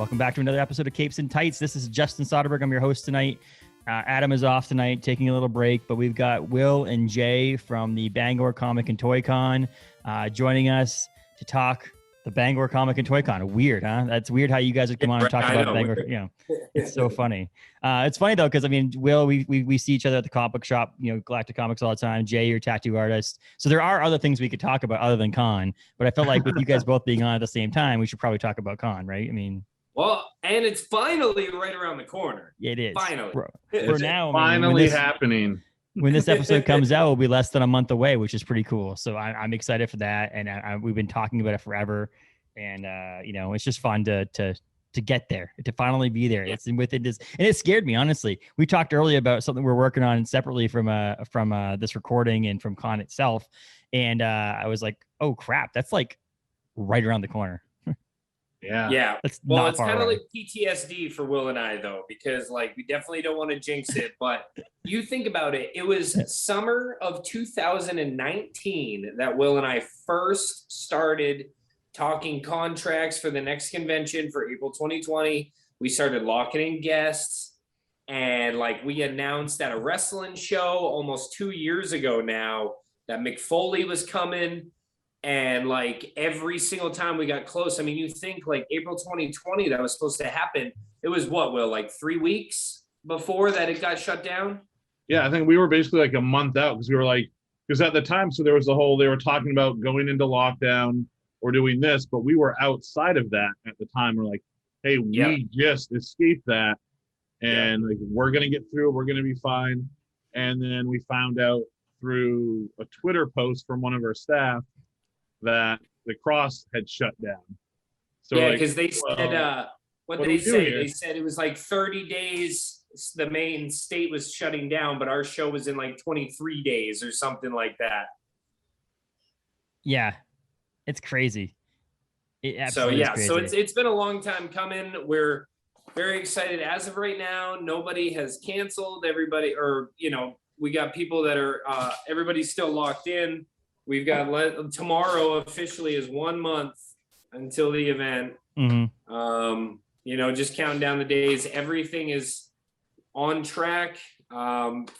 Welcome back to another episode of Capes and Tights. This is Justin Soderberg. I'm your host tonight. Adam is off tonight, taking a little break, but we've got Will and Jay from the Bangor Comic and Toy Con joining us to talk the Bangor Comic and Toy Con. Weird, huh? That's weird how you guys would come on and talk about Bangor. You know, it's so funny. It's funny though, because I mean, Will, we see each other at the comic book shop, you know, Galactic Comics all the time. Jay, your tattoo artist. So there are other things we could talk about other than con. But I felt like with you guys both being on at the same time, we should probably talk about con, right? I mean. Well, and it's finally right around the corner. It is. Finally. For now, finally happening. When this episode comes out, it'll be less than a month away, which is pretty cool. So I'm excited for that, and we've been talking about it forever, and you know, it's just fun to get there, to finally be there. It's with it is, and it scared me, honestly. We talked earlier about something we're working on separately from this recording and from con itself, and I was like, oh crap, that's like right around the corner. Yeah. Well, it's kind of like PTSD for Will and I, though, because like we definitely don't want to jinx it. But you think about it, it was summer of 2019 that Will and I first started talking contracts for the next convention for April 2020. We started locking in guests, and like we announced at a wrestling show almost 2 years ago now that McFoley was coming. And like every single time we got close, I mean, you think like April 2020 that was supposed to happen. It was what, Will, like 3 weeks before that it got shut down? Yeah, I think we were basically like a month out because we were like, because at the time, so there was the whole, they were talking about going into lockdown or doing this, but we were outside of that at the time. We're like, hey, we just escaped that, and like we're gonna get through it, we're gonna be fine. And then we found out through a Twitter post from one of our staff that the Cross had shut down. So yeah, because they said what they say. They said it was like 30 days. The Maine state was shutting down, but our show was in like 23 days or something like that. Yeah, it's crazy. So it's been a long time coming. We're very excited. As of right now, nobody has canceled. Everybody, or you know, we got people that are everybody's still locked in. We've got tomorrow officially is 1 month until the event. Mm-hmm. You know, just counting down the days. Everything is on track.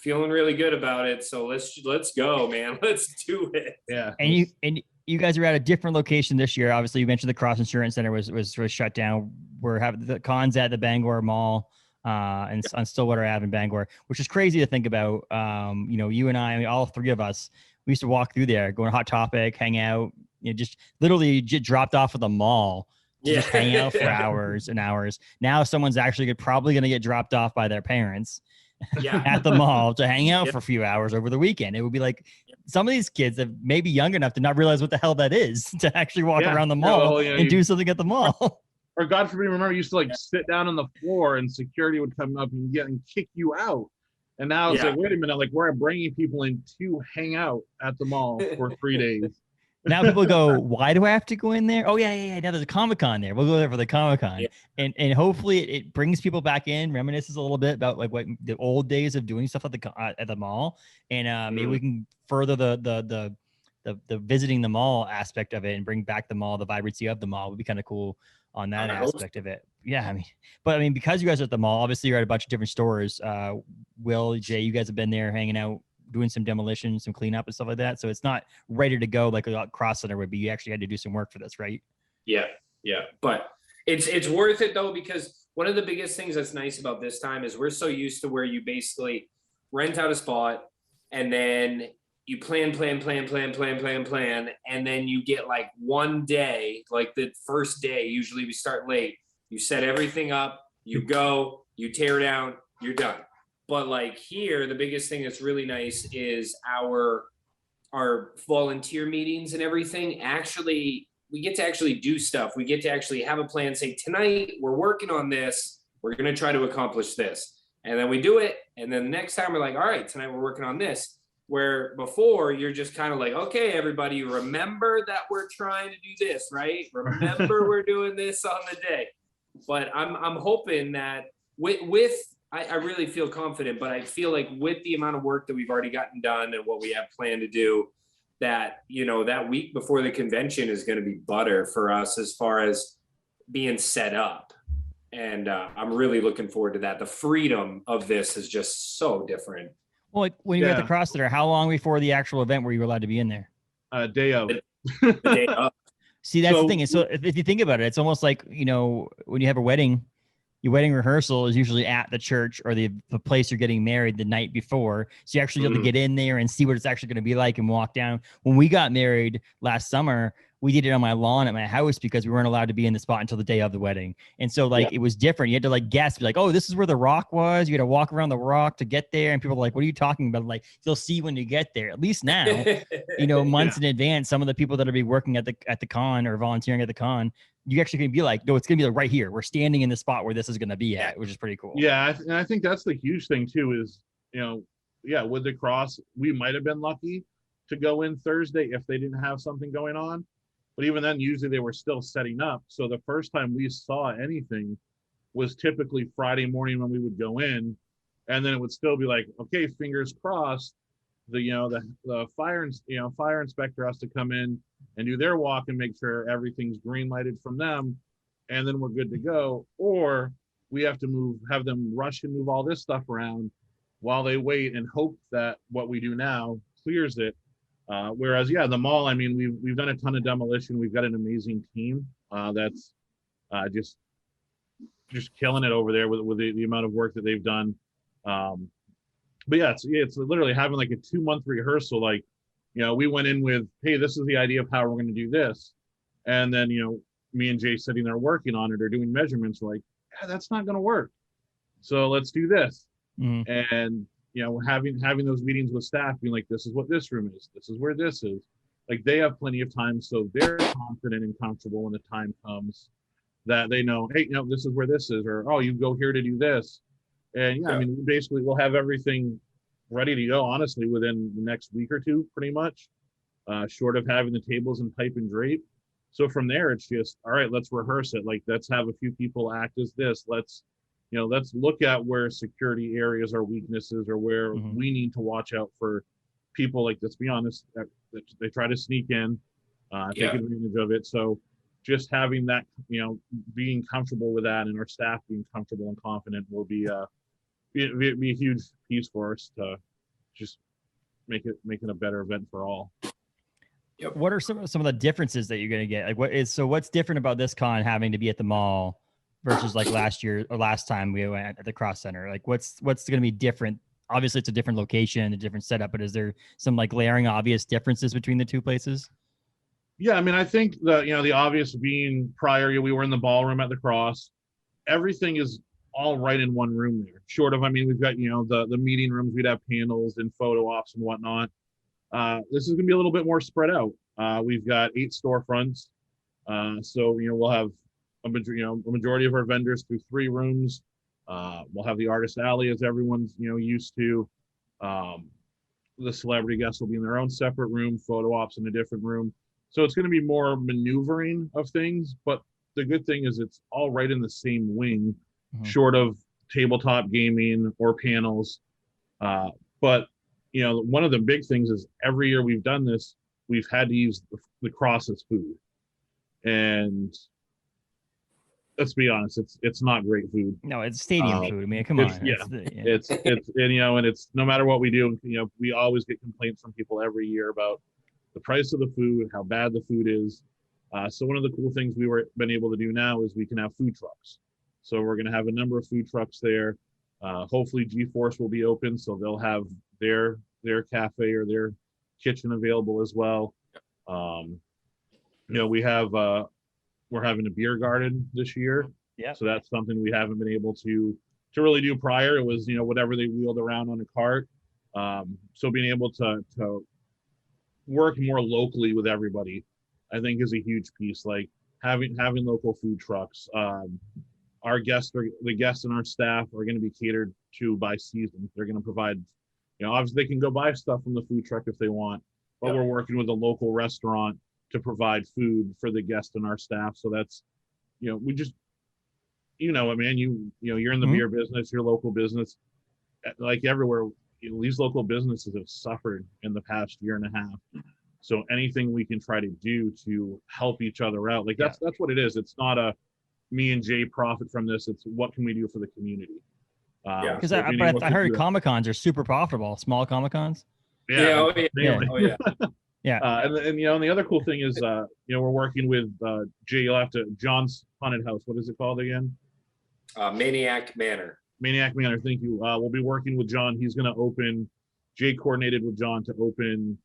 Feeling really good about it. So let's go, man. Let's do it. Yeah. And you guys are at a different location this year. Obviously, you mentioned the Cross Insurance Center was shut down. We're having the cons at the Bangor Mall and on Stillwater Ave in Bangor, which is crazy to think about. You know, you and I, all three of us, we used to walk through there, go to Hot Topic, hang out, you know, just literally get dropped off at the mall to just hang out for hours and hours. Now someone's actually probably going to get dropped off by their parents at the mall to hang out for a few hours over the weekend. It would be like some of these kids that may be young enough to not realize what the hell that is to actually walk around the mall and do something at the mall. Or God forbid, remember, you used to like sit down on the floor and security would come up and kick you out. And now it's like, wait a minute, like we're bringing people in to hang out at the mall for 3 days. Now people go, why do I have to go in there? Oh, yeah. Now there's a Comic-Con there. We'll go there for the Comic-Con. Yeah. And hopefully it brings people back in, reminisces a little bit about like what the old days of doing stuff at the mall. And maybe we can further the visiting the mall aspect of it and bring back the mall, the vibrancy of the mall would be kind of cool on that aspect of it. Yeah, I mean, because you guys are at the mall, obviously you're at a bunch of different stores. Will, Jay, you guys have been there hanging out, doing some demolition, some cleanup and stuff like that. So it's not ready to go like a Cross Center would be. You actually had to do some work for this, right? Yeah. But it's worth it though, because one of the biggest things that's nice about this time is we're so used to where you basically rent out a spot and then you plan, and then you get like one day, like the first day, usually we start late, you set everything up, you go, you tear down, you're done. But like here, the biggest thing that's really nice is our volunteer meetings and everything. Actually, we get to actually do stuff. We get to actually have a plan, say, tonight we're working on this, we're going to try to accomplish this. And then we do it. And then the next time we're like, all right, tonight we're working on this. Where before you're just kind of like, okay, everybody, remember that we're trying to do this, right? Remember we're doing this on the day. But I'm hoping that I really feel confident, but I feel like with the amount of work that we've already gotten done and what we have planned to do, that, you know, that week before the convention is going to be butter for us as far as being set up. And I'm really looking forward to that. The freedom of this is just so different. Well, like when you were at the cross center, how long before the actual event were you allowed to be in there? Day of. The day of. See, that's the thing. And so if you think about it, it's almost like, you know, when you have a wedding, your wedding rehearsal is usually at the church or the place you're getting married the night before. So you actually have to get in there and see what it's actually going to be like and walk down. When we got married last summer, we did it on my lawn at my house because we weren't allowed to be in the spot until the day of the wedding. And so like, it was different. You had to like guess, be like, oh, this is where the rock was. You had to walk around the rock to get there. And people are like, what are you talking about? Like, you'll see when you get there. At least now, you know, months in advance, some of the people that will be working at the con or volunteering at the con, you actually can be like, no, it's going to be like right here. We're standing in the spot where this is going to be at, which is pretty cool. Yeah. And I think that's the huge thing too is, you know, with the cross, we might have been lucky to go in Thursday if they didn't have something going on. But even then, usually they were still setting up. So the first time we saw anything was typically Friday morning when we would go in, and then it would still be like, okay, fingers crossed. The fire inspector has to come in and do their walk and make sure everything's green lighted from them, and then we're good to go. Or we have to have them rush and move all this stuff around while they wait and hope that what we do now clears it. Whereas, the mall, I mean, we've done a ton of demolition. We've got an amazing team that's just killing it over there with the amount of work that they've done. But it's literally having like a 2-month rehearsal. Like, you know, we went in with, hey, this is the idea of how we're going to do this. And then, you know, me and Jay sitting there working on it or doing measurements, like, that's not going to work. So let's do this. And, you know, having those meetings with staff being like, this is what this room is, this is where this is, like they have plenty of time, so they're confident and comfortable when the time comes that they know, hey, you know, this is where this is, or, oh, you go here to do this. And I mean, basically we'll have everything ready to go, honestly, within the next week or two, pretty much, short of having the tables and pipe and drape. So from there, it's just, all right, let's rehearse it. Like, let's have a few people act as this. Let's look at where security areas are weaknesses or where we need to watch out for people. Like, let's be honest, that they try to sneak in, take advantage of it. So just having that, you know, being comfortable with that and our staff being comfortable and confident will be a huge piece for us to just making a better event for all. Yep. What are some of the differences that you're going to get? Like, what's different about this con having to be at the mall versus like last year or last time we went at the Cross Center? Like, what's going to be different? Obviously, it's a different location, a different setup, but is there some like glaring obvious differences between the two places? Yeah, I mean, I think the obvious being prior, we were in the ballroom at the Cross. Everything is all right in one room there. Short of, I mean, we've got, you know, the meeting rooms, we'd have panels and photo ops and whatnot. This is going to be a little bit more spread out. We've got 8 storefronts. So, you know, we'll have a majority of our vendors through 3 rooms. We'll have the artist alley, as everyone's, you know, used to. The celebrity guests will be in their own separate room, photo ops in a different room. So it's going to be more maneuvering of things, but the good thing is it's all right in the same wing, short of tabletop gaming or panels. But, you know, one of the big things is every year we've done this, we've had to use the Cross as food. And let's be honest, it's not great food. No, it's stadium food. I mean, come on. It's and, you know, and it's, no matter what we do, you know, we always get complaints from people every year about the price of the food, how bad the food is. So one of the cool things been able to do now is we can have food trucks. So we're going to have a number of food trucks there. Hopefully G-Force will be open, so they'll have their cafe or their kitchen available as well. You know, we're having a beer garden this year. Yeah. So that's something we haven't been able to really do prior. It was, you know, whatever they wheeled around on a cart. So being able to work more locally with everybody, I think, is a huge piece. Like having local food trucks. The guests and our staff are going to be catered to by season. They're going to provide, you know, obviously they can go buy stuff from the food truck if they want, but we're working with a local restaurant to provide food for the guests and our staff. So that's, you know, we just, you know, I mean, you know, you're in the beer business, your local business, like everywhere, you know, these local businesses have suffered in the past year and a half. So anything we can try to do to help each other out, like that's what it is. It's not me and Jay profit from this. It's what can we do for the community? Because so being able I to heard do that. Comic Cons are super profitable. Small Comic Cons. Yeah, Oh, yeah. mainly. Oh, yeah. Yeah. And you know, and the other cool thing is, you know, we're working with Jay. You'll have to John's haunted house. What is it called again? Maniac Manor. Maniac Manor. Thank you. We'll be working with John. He's going to open. Jay coordinated with John to open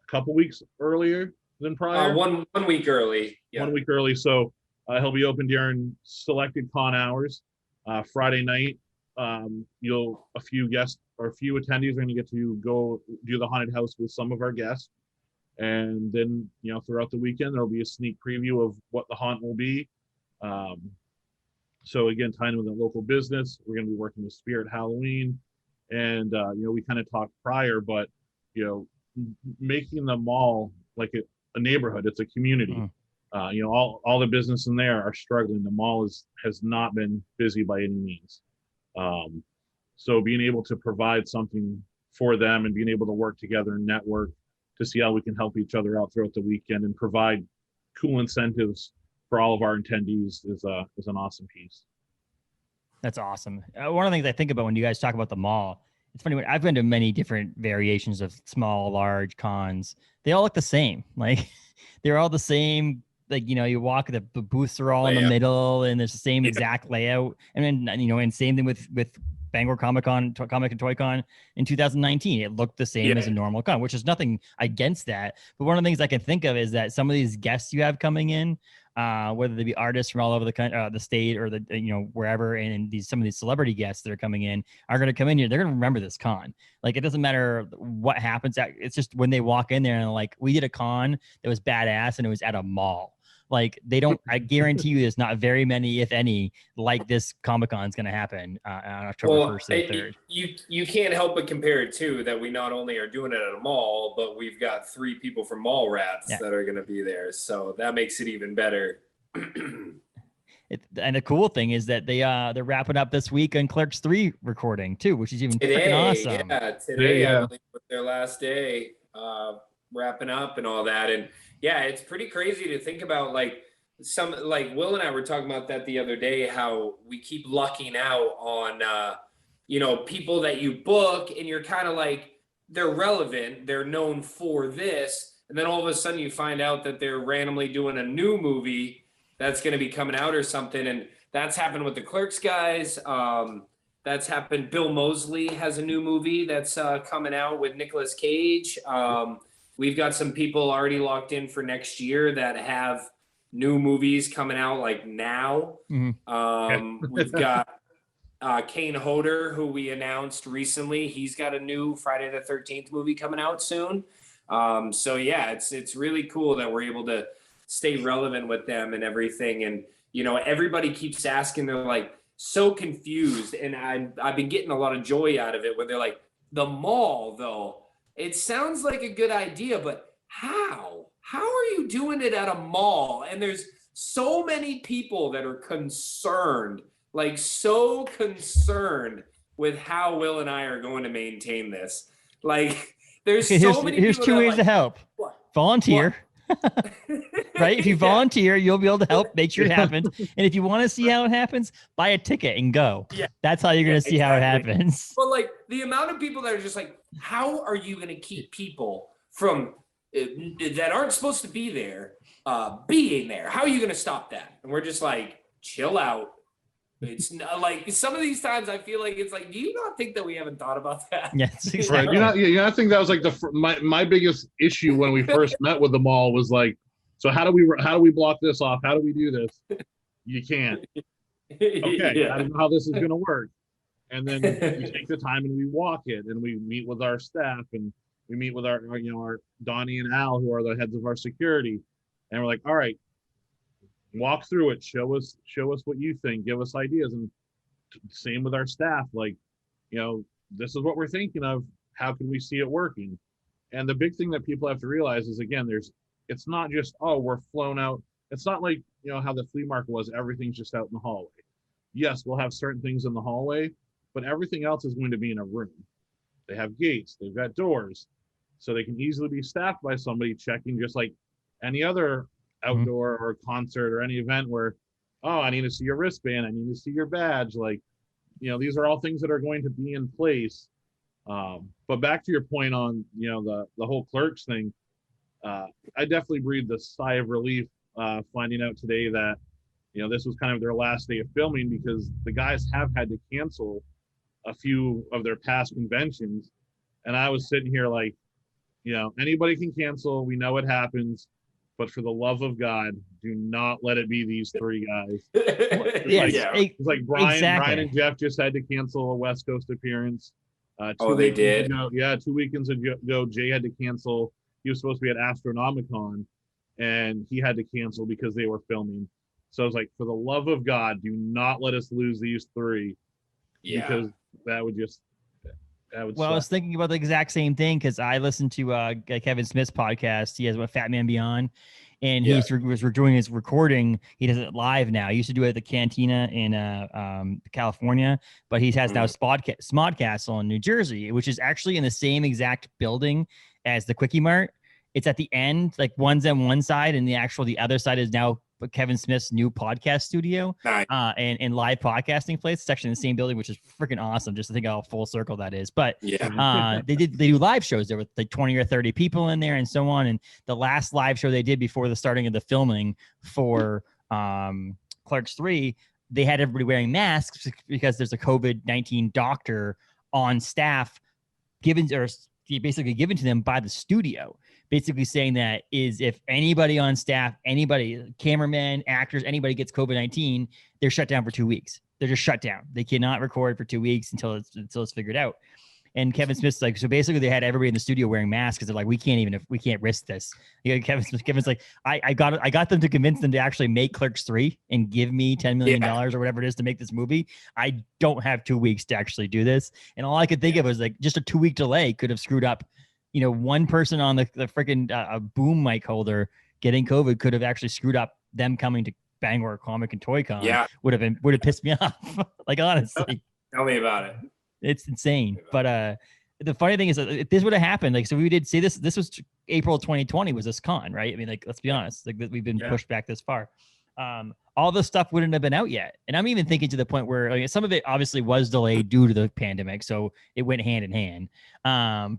a couple weeks earlier than prior. 1 week early. Yeah. 1 week early. So he'll be open during selected con hours. Friday night, a few guests or a few attendees are going to get to go do the haunted house with some of our guests. And then, you know, throughout the weekend, there'll be a sneak preview of what the haunt will be. So again, tying with a local business, we're going to be working with Spirit Halloween. And, you know, we kind of talked prior, but, you know, making the mall like a neighborhood, it's a community. You know, all the business in there are struggling. The mall has not been busy by any means. So being able to provide something for them and being able to work together and network to see how we can help each other out throughout the weekend and provide cool incentives for all of our attendees is an awesome piece. That's awesome. One of the things I think about when you guys talk about the mall, it's funny when I've been to many different variations of small, large cons. They all look the same. Like they're all the same. Like, you know, you walk, the booths are all in the middle and there's the same exact layout. And then, you know, and same thing with Bangor Comic and Toy Con in 2019. It looked the same as a normal con, which is nothing against that. But one of the things I can think of is that some of these guests you have coming in, whether they be artists from all over the country, the state, or the, you know, wherever, and some of these celebrity guests that are coming in are going to come in here. They're going to remember this con. Like, it doesn't matter what happens. It's just when they walk in there and like, we did a con that was badass and it was at a mall. Like, they don't, I guarantee you there's not very many, if any, like this Comic-Con is going to happen on October 1st and 3rd. You can't help but compare it too, that we not only are doing it at a mall, but we've got 3 people from Mall Rats that are going to be there. So that makes it even better. And the cool thing is that they're wrapping up this week on Clerks 3 recording too, which is even freaking awesome. Today I believe was their last day, wrapping up and all that. And yeah, it's pretty crazy to think about. Like Will and I were talking about that the other day, how we keep lucking out on, you know, people that you book and you're kind of like, they're relevant, they're known for this. And then all of a sudden you find out that they're randomly doing a new movie that's going to be coming out or something. And that's happened with the Clerks guys. That's happened. Bill Moseley has a new movie that's coming out with Nicolas Cage. We've got some people already locked in for next year that have new movies coming out like now. We've got Kane Hodder, who we announced recently. He's got a new Friday the 13th movie coming out soon. So yeah, it's really cool that we're able to stay relevant with them and everything. And, you know, everybody keeps asking, they're like so confused. And I've been getting a lot of joy out of it where they're like, the mall though, it sounds like a good idea, but how are you doing it at a mall? And there's so many people that are concerned, like so concerned with how Will and I are going to maintain this. Like, there's so many people. Here's 2 ways to help. What? Volunteer. Right? If you volunteer, you'll be able to help make sure it happens. And if you want to see how it happens, buy a ticket and go. Yeah. That's how you're going to see how it happens. But like, the amount of people that are just like, how are you going to keep people from that aren't supposed to be there being there? How are you going to stop that? And we're just like, chill out. It's not, like, some of these times I feel like it's like, do you not think that we haven't thought about that? Yes, exactly. Right. I think that was like my biggest issue when we first met with the mall was like, so how do we block this off? How do we do this? You can't. Okay, I don't know how this is going to work. And then we take the time and we walk it and we meet with our staff and we meet with our Donnie and Al, who are the heads of our security. And we're like, all right, walk through it. Show us what you think. Give us ideas. And same with our staff. Like, you know, this is what we're thinking of. How can we see it working? And the big thing that people have to realize is, again, it's not just, oh, we're flown out. It's not like, you know, how the flea market was. Everything's just out in the hallway. Yes, we'll have certain things in the hallway, but everything else is going to be in a room. They have gates, they've got doors, so they can easily be staffed by somebody checking, just like any other outdoor or concert or any event where oh, I need to see your wristband. I need to see your badge. Like, these are all things that are going to be in place. But back to your point on, the whole Clerks thing, I definitely breathed a sigh of relief finding out today that, this was kind of their last day of filming, because the guys have had to cancel a few of their past conventions. And I was sitting here like, anybody can cancel. We know it happens. But for the love of God, do not let it be these three guys. It's like Brian and Jeff just had to cancel a West Coast appearance. They did? 2 weekends ago, Jay had to cancel. He was supposed to be at Astronomicon, and he had to cancel because they were filming. So I was like, for the love of God, do not let us lose these three. Yeah. Because that would Well, suck. I was thinking about the exact same thing, because I listened to Kevin Smith's podcast. He has a Fat Man Beyond, and he was doing his recording. He does it live now. He used to do it at the Cantina in California, but he has now Smodcastle in New Jersey, which is actually in the same exact building as the Quickie Mart. It's at the end, like one's on one side, and the other side is now Kevin Smith's new podcast studio. Nice. and live podcasting place. It's actually in the same building, which is freaking awesome. Just to think how full circle that is. But they do live shows there with like 20 or 30 people in there and so on. And the last live show they did before the starting of the filming for Clerks 3, they had everybody wearing masks because there's a COVID-19 doctor on staff basically given to them by the studio, basically saying that if anybody on staff, anybody, cameramen, actors, anybody gets COVID-19, they're shut down for 2 weeks. They're just shut down. They cannot record for 2 weeks until it's figured out. And Kevin Smith's like, so basically they had everybody in the studio wearing masks because they're like, we can't risk this. Kevin's like, I got them to convince them to actually make Clerks 3 and give me $10 million or whatever it is to make this movie. I don't have 2 weeks to actually do this. And all I could think of was like, just a 2 week delay could have screwed up, one person on the freaking boom mic holder getting COVID could have actually screwed up them coming to Bangor Comic and Toy Con. Yeah. Would have pissed me off. Like, honestly. Tell me about it. It's insane. But the funny thing is that if this would have happened, like, so we did say this was April 2020 was this con, right? I mean, like, let's be honest, like we've been pushed back this far. All this stuff wouldn't have been out yet. And I'm even thinking to the point where like, some of it obviously was delayed due to the pandemic. So it went hand in hand.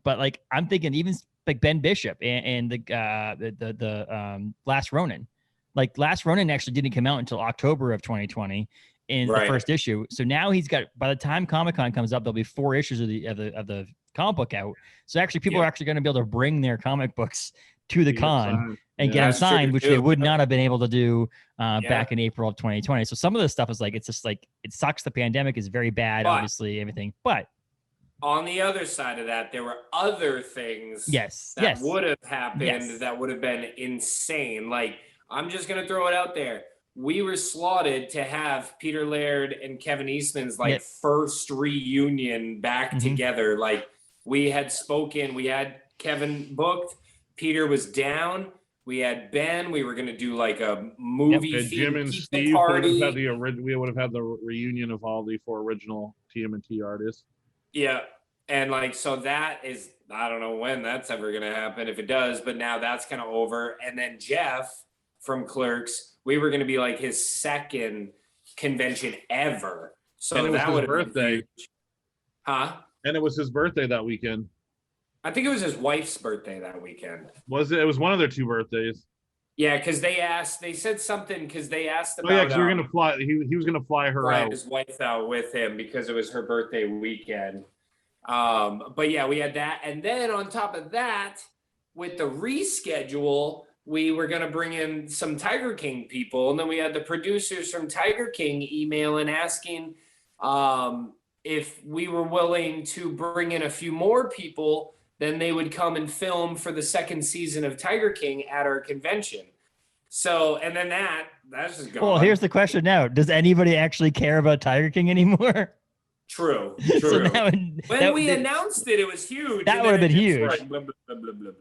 But like, I'm thinking even like Ben Bishop and the Last Ronin, like Last Ronin actually didn't come out until October of 2020 in the first issue. So now he's got, by the time Comic-Con comes up, there'll be 4 issues of the comic book out. So actually people are actually going to be able to bring their comic books to the con and get them signed, which they would not have been able to do back in April of 2020. So some of this stuff is like, it's just like, it sucks. The pandemic is very bad, obviously, everything. But on the other side of that, there were other things that would have happened that would have been insane. Like, I'm just going to throw it out there. We were slotted to have Peter Laird and Kevin Eastman's first reunion back together. Like, we had spoken, we had Kevin booked, Peter was down, we had Ben, we were going to do like a movie Jim and Steve party. We would have had the reunion of all the 4 original TMNT artists. Yeah. And like, so that is, I don't know when that's ever going to happen, if it does, but now that's kind of over. And then Jeff from Clerks, we were going to be like his second convention ever. So that would have been huge. Huh? And it was his birthday that weekend. I think it was his wife's birthday that weekend. Was it? It was one of their 2 birthdays. Yeah, because they said something because they asked about. Oh yeah, because we were gonna fly. He was gonna fly her out. His wife out with him because it was her birthday weekend. But yeah, we had that, and then on top of that, with the reschedule, we were gonna bring in some Tiger King people, and then we had the producers from Tiger King emailing asking if we were willing to bring in a few more people. Then they would come and film for the second season of Tiger King at our convention. So, and then that's just gone. Well, here's the question now. Does anybody actually care about Tiger King anymore? True. So when we announced it, it was huge. That would have been huge. Like, blah, blah, blah, blah, blah.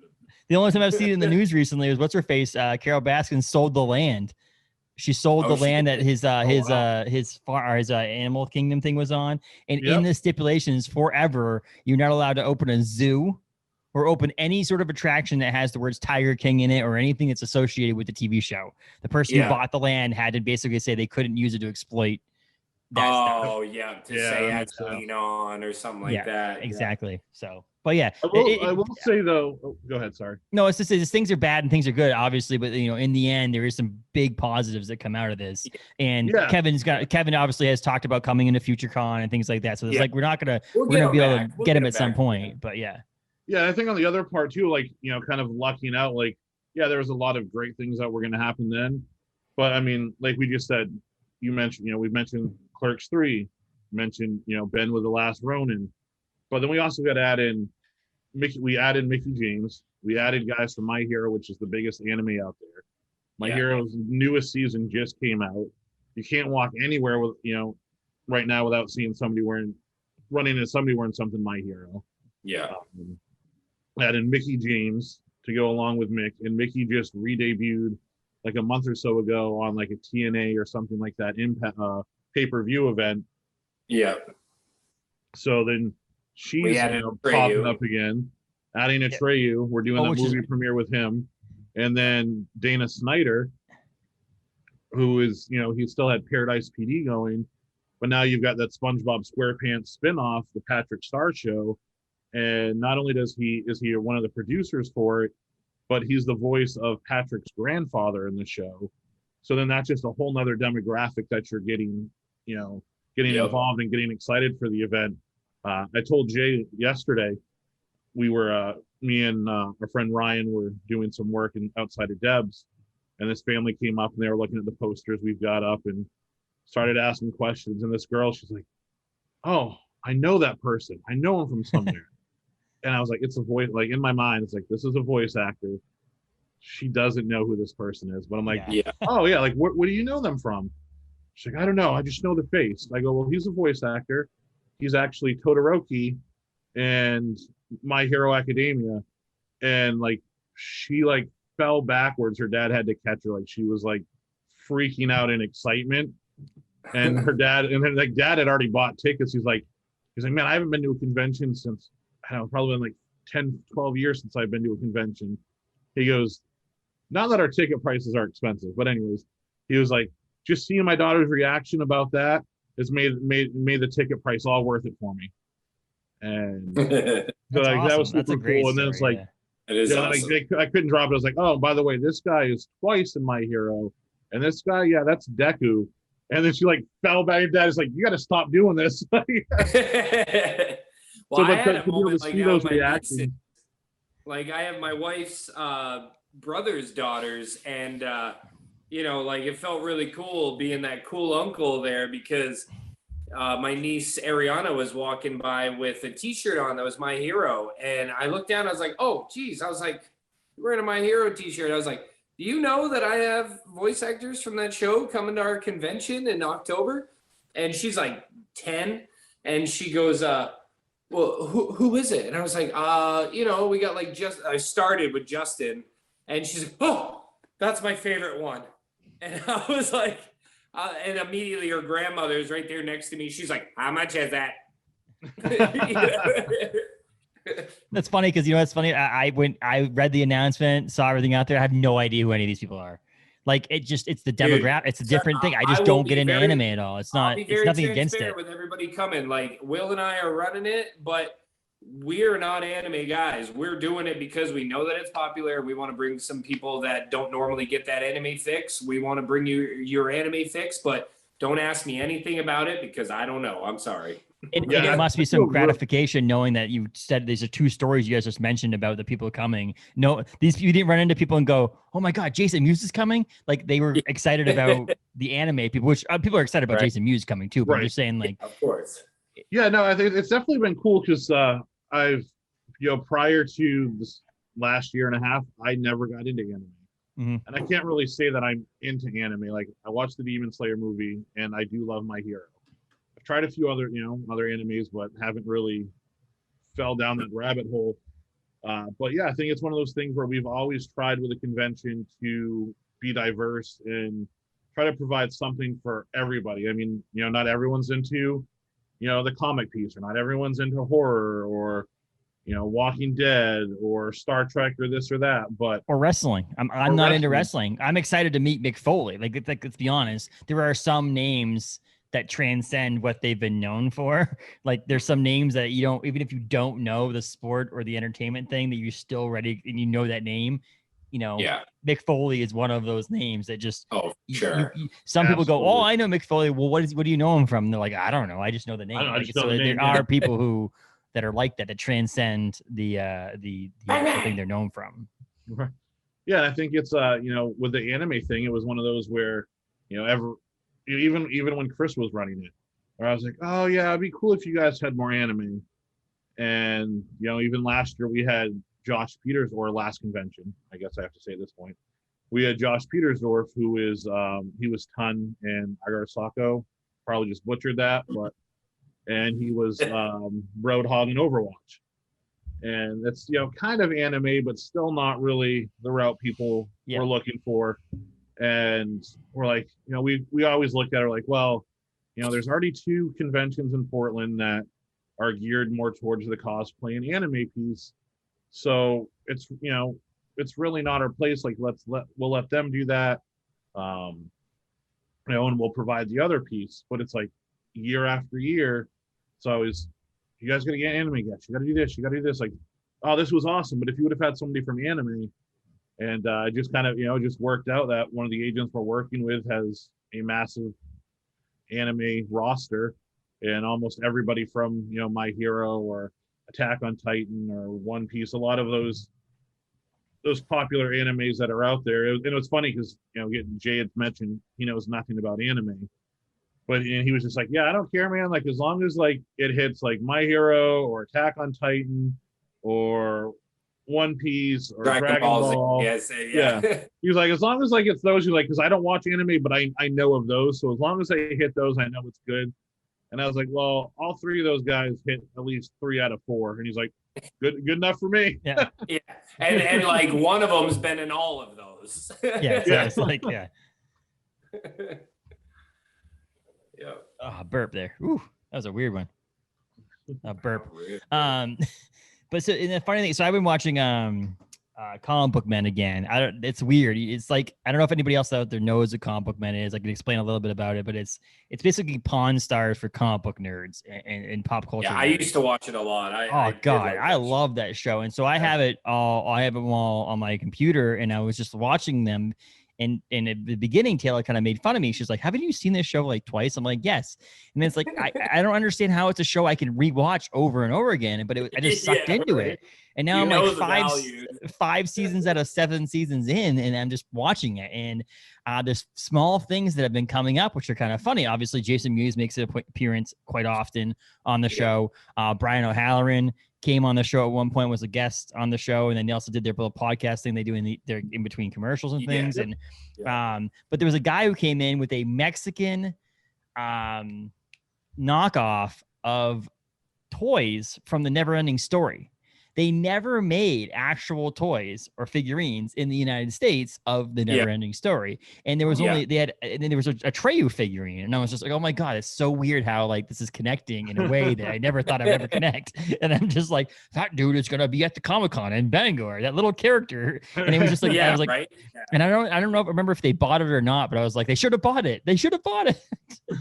The only time I've seen it in the news recently was what's her face? Carol Baskin sold the land. She sold the land that his Animal Kingdom thing was on. And in the stipulations forever, you're not allowed to open a zoo or open any sort of attraction that has the words Tiger King in it or anything that's associated with the TV show. The person who bought the land had to basically say they couldn't use it to exploit that stuff. Oh yeah, to say it's lean on or something like that. Exactly. So, but yeah, I will say though. Oh, go ahead. Sorry. No, it's just things are bad and things are good, obviously, but in the end, there is some big positives that come out of this. And Kevin obviously has talked about coming into FutureCon and things like that. So it's like we're gonna be able to get him at some point. But yeah. Yeah, I think on the other part too, like kind of lucking out. Like, there was a lot of great things that were going to happen then, but I mean, like we just said, you mentioned, we mentioned Clerks 3, mentioned Ben with The Last Ronin, but then we also got to add in Mickey. We added Mickey James. We added guys from My Hero, which is the biggest anime out there. My Hero's newest season just came out. You can't walk anywhere with right now without seeing somebody running into somebody wearing something My Hero. Yeah. Added Mickey James to go along with Mick, and Mickey just re-debuted like a month or so ago on like a TNA or something like that pay-per-view event. Yeah. So then she's popping up again, adding Atreyu. We're doing the movie premiere with him, and then Dana Snyder, who is he still had Paradise PD going, but now you've got that SpongeBob SquarePants spinoff, the Patrick Star Show. And not only is he one of the producers for it, but he's the voice of Patrick's grandfather in the show. So then that's just a whole nother demographic that you're getting involved and getting excited for the event. I told Jay yesterday, we were, me and our friend Ryan were doing some work outside of Deb's, and this family came up and they were looking at the posters we've got up and started asking questions. And this girl, she's like, "Oh, I know that person. I know him from somewhere." And I was like, it's a voice, like in my mind, it's like, this is a voice actor. She doesn't know who this person is. But I'm like, oh yeah, like what do you know them from? She's like, I don't know. I just know the face. I go, well, he's a voice actor. He's actually Todoroki and My Hero Academia. And like, she like fell backwards. Her dad had to catch her. Like she was like freaking out in excitement. And her dad, and then like dad had already bought tickets. He's like, man, I haven't been to a convention since, I don't know, probably been like 10, 12 years since I've been to a convention. He goes, not that our ticket prices are expensive, but anyways, he was like, just seeing my daughter's reaction about that has made the ticket price all worth it for me. And so like, awesome. That was super cool. And then it's like, it is awesome. Like, I couldn't drop it. I was like, oh, by the way, this guy is twice in My Hero. And this guy, that's Deku. And then she like fell back. Dad is like, you got to stop doing this. Well, I had a moment like those reactions. Like I have my wife's brother's daughters, and like it felt really cool being that cool uncle there because my niece Ariana was walking by with a T-shirt on that was My Hero, and I looked down. I was like, oh, geez. I was like, you're wearing a My Hero T-shirt. I was like, do you know that I have voice actors from that show coming to our convention in October? And she's like 10, and she goes, well, who is it? And I was like, we got like I started with Justin, and she's like, oh, that's my favorite one. And I was like, and immediately her grandmother's right there next to me. She's like, how much is that? That's funny because it's funny. I read the announcement, saw everything out there. I have no idea who any of these people are. Like it's the demographic. It's a different thing. I just don't get into anime at all. It's nothing against it. With everybody coming, like Will and I are running it, but we're not anime guys. We're doing it because we know that it's popular. We want to bring some people that don't normally get that anime fix. We want to bring you your anime fix, but don't ask me anything about it because I don't know. I'm sorry. And it must be some gratification knowing that you said these are two stories you guys just mentioned about the people coming. No, you didn't run into people and go, "Oh my God, Jason Mewes is coming!" Like they were excited about the anime people, which people are excited about Jason Mewes coming too. But I'm just saying, like, of course. Yeah, no, I think it's definitely been cool because I've, prior to this last year and a half, I never got into anime, and I can't really say that I'm into anime. Like I watched the Demon Slayer movie, and I do love My Hero. Tried a few other animes, but haven't really fell down that rabbit hole. But yeah, I think it's one of those things where we've always tried with a convention to be diverse and try to provide something for everybody. I mean, not everyone's into, the comic piece, or not everyone's into horror, or, Walking Dead or Star Trek or this or that, but or wrestling. I'm not into wrestling. I'm excited to meet Mick Foley. Like, let's be honest. There are some names that transcend what they've been known for. Like, there's some names that you don't, even if you don't know the sport or the entertainment thing, that you're still ready and you know that name. Mick Foley is one of those names that just, sure. Some people go, oh, I know Mick Foley. Well, what do you know him from? And they're like, I don't know. I just know the name. There are people that are like that transcend the thing they're known from. Yeah, I think it's with the anime thing, it was one of those where even when Chris was running it, where I was like, oh yeah, it'd be cool if you guys had more anime. And even last year we had Josh Peters, or last convention, I guess I have to say at this point, we had Josh Petersdorf, who is he was Tun and Agarasako, probably just butchered that, and he was Roadhog in Overwatch. And it's kind of anime, but still not really the route people were looking for. And we're like, we always looked at it like, well, there's already 2 conventions in Portland that are geared more towards the cosplay and anime piece. So it's really not our place. Like, we'll let them do that, and we'll provide the other piece. But it's like year after year, it's always, you guys got to get anime guests. You got to do this. You got to do this. Like, oh, this was awesome. But if you would have had somebody from anime, and it just kind of just worked out that one of the agents we're working with has a massive anime roster, and almost everybody from My Hero or Attack on Titan or One Piece, a lot of those popular animes that are out there. And it was funny because Jay had mentioned he knows nothing about anime, but he was just like, yeah, I don't care, man. Like, as long as like it hits like My Hero or Attack on Titan or One Piece or Dragon Ball. Yeah. He was like, as long as like it's those, you like, because I don't watch anime, but I know of those. So as long as they hit those, I know it's good. And I was like, well, all 3 of those guys hit at least 3 out of 4. And he's like, good enough for me. Yeah. Yeah. And like one of them's been in all of those. It's like, yeah. Yeah. Oh, burp there. Ooh, that was a weird one. A burp. But so, and the funny thing, so I've been watching Comic Book Men again. It's weird. It's like, I don't know if anybody else out there knows what Comic Book Men is. I can explain a little bit about it, but it's basically Pawn Stars for comic book nerds and pop culture. Yeah, I used to watch it a lot. I love that show. And so I have them all on my computer, and I was just watching them. And at the beginning, Taylor kind of made fun of me. She's like, haven't you seen this show like twice? I'm like, yes. And it's like, I don't understand how it's a show I can rewatch over and over again. But I just sucked into it. And now I'm like 5 seasons out of 7 seasons in, and I'm just watching it. And there's small things that have been coming up, which are kind of funny. Obviously, Jason Mewes makes an appearance quite often on the show. Brian O'Halloran came on the show at one point, was a guest on the show, and then they also did their little podcast thing they do they're in between commercials and things. And but there was a guy who came in with a Mexican knockoff of toys from the Neverending Story. They never made actual toys or figurines in the United States of the Neverending Story. And there was and then there was a Treyu figurine. And I was just like, oh my God, it's so weird how like this is connecting in a way that I never thought I'd ever connect. And I'm just like, that dude is going to be at the Comic-Con in Bangor, that little character. And it was just like, I was like, and I don't remember if they bought it or not, but I was like, they should have bought it. They should have bought it.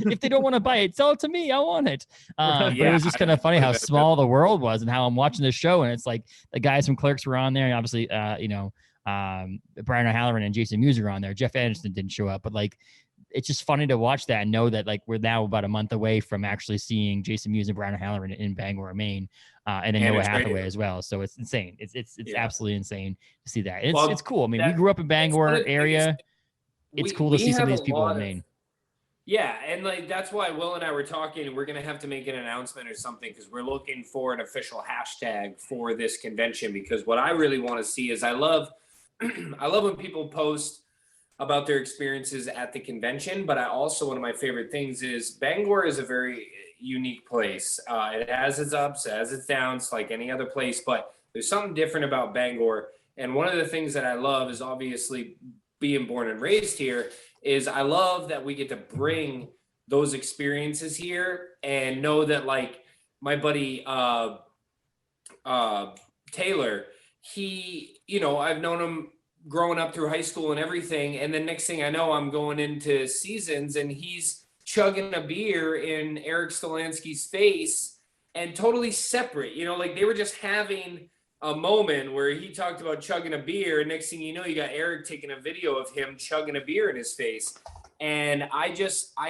If they don't want to buy it, sell it to me. I want it. But it was just kind of funny how small the world was and how I'm watching this show. And it's like the guys from Clerks were on there. And obviously, Brian O'Halloran and Jason Mewes are on there. Jeff Anderson didn't show up, but like, it's just funny to watch that and know that like we're now about a month away from actually seeing Jason Mewes and Brian O'Halloran in Bangor, Maine, and then Noah Hathaway as well. So it's insane. It's absolutely insane to see that. It's cool. I mean, we grew up in Bangor area. It's cool to see some of these people in Maine. Yeah, and like that's why Will and I were talking, and we're gonna have to make an announcement or something because we're looking for an official hashtag for this convention. Because what I really want to see is I love when people post about their experiences at the convention, but I also, one of my favorite things is Bangor is a very unique place. It has its ups, it has its downs, like any other place, but there's something different about Bangor. And one of the things that I love is obviously being born and raised here is I love that we get to bring those experiences here and know that like my buddy Taylor, he, I've known him growing up through high school and everything. And then next thing I know, I'm going into seasons and he's chugging a beer in Eric Stolansky's face and totally separate, like they were just having a moment where he talked about chugging a beer. And next thing you know, you got Eric taking a video of him chugging a beer in his face. And I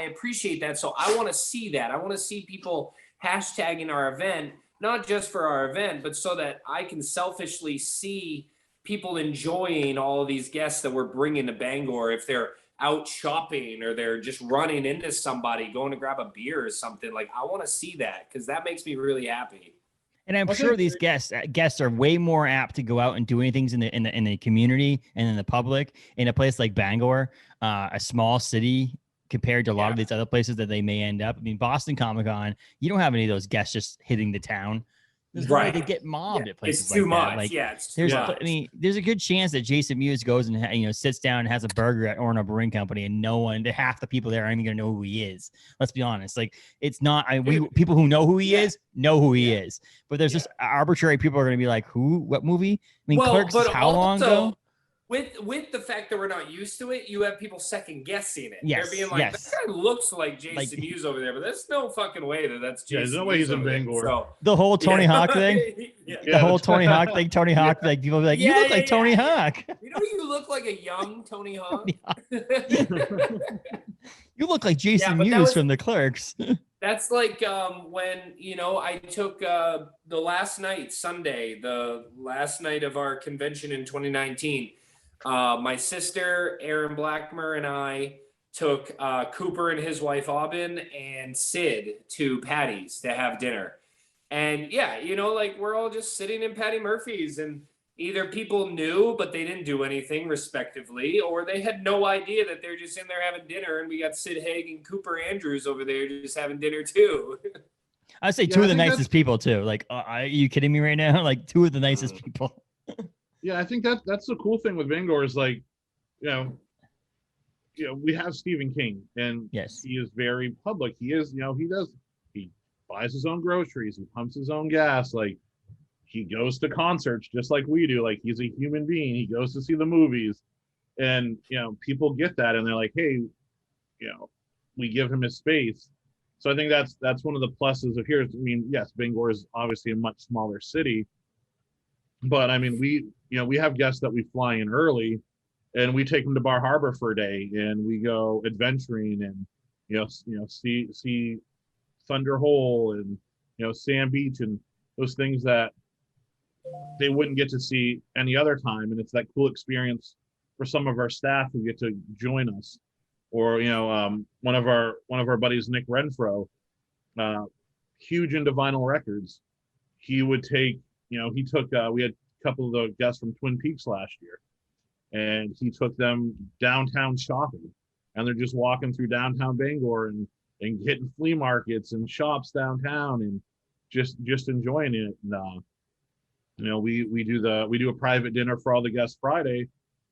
appreciate that. So I want to see that. I want to see people hashtagging our event, not just for our event, but so that I can selfishly see people enjoying all of these guests that we're bringing to Bangor. If they're out shopping or they're just running into somebody, going to grab a beer or something, like I want to see that because that makes me really happy. And I'm sure these guests are way more apt to go out and do things in the community and in the public in a place like Bangor, a small city compared to a lot of these other places that they may end up. I mean, Boston Comic Con, you don't have any of those guests just hitting the town. Right. They get mobbed at places it's too like much. that. Like, it's too much. I mean, there's a good chance that Jason Mewes goes and sits down and has a burger at Orno Brewing Company, and half the people there aren't even gonna know who he is. Let's be honest. Like, it's not. People who know who he is know who he is, but there's just arbitrary people are gonna be like, who? What movie? I mean, Clerks is how long ago? With the fact that we're not used to it, you have people second guessing it. Yes, they're being like, that guy looks like Jason Mewes over there, but there's no fucking way that's Jason. There's no way he's in Bangor. So, the whole Tony Hawk thing, the whole Tony Hawk thing, Tony Hawk, like people be like, you look like Tony Hawk. You look like a young Tony Hawk. You look like Jason Mewes from the Clerks. That's like when, I took the last night, Sunday, the last night of our convention in 2019. My sister, Erin Blackmer, and I took Cooper and his wife, Aubin, and Sid to Patty's to have dinner. And we're all just sitting in Patty Murphy's, and either people knew, but they didn't do anything respectively, or they had no idea that they're just in there having dinner. And we got Sid Haig and Cooper Andrews over there just having dinner too. I'd say two of the nicest people too. Like, are you kidding me right now? Like, two of the nicest people. Yeah, I think that's the cool thing with Bangor is like, we have Stephen King, and he is very public. He is, he buys his own groceries, he pumps his own gas, like he goes to concerts just like we do. Like, he's a human being. He goes to see the movies, and people get that, and they're like, hey, we give him his space. So I think that's one of the pluses of here. I mean, yes, Bangor is obviously a much smaller city, but I mean, we have guests that we fly in early, and we take them to Bar Harbor for a day, and we go adventuring, and see Thunder Hole, and Sand Beach, and those things that they wouldn't get to see any other time. And it's that cool experience for some of our staff who get to join us, or one of our buddies, Nick Renfro, huge into vinyl records. He would take, he took we had a couple of the guests from Twin Peaks last year, and he took them downtown shopping, and they're just walking through downtown Bangor and hitting flea markets and shops downtown and just enjoying it. And we do a private dinner for all the guests Friday,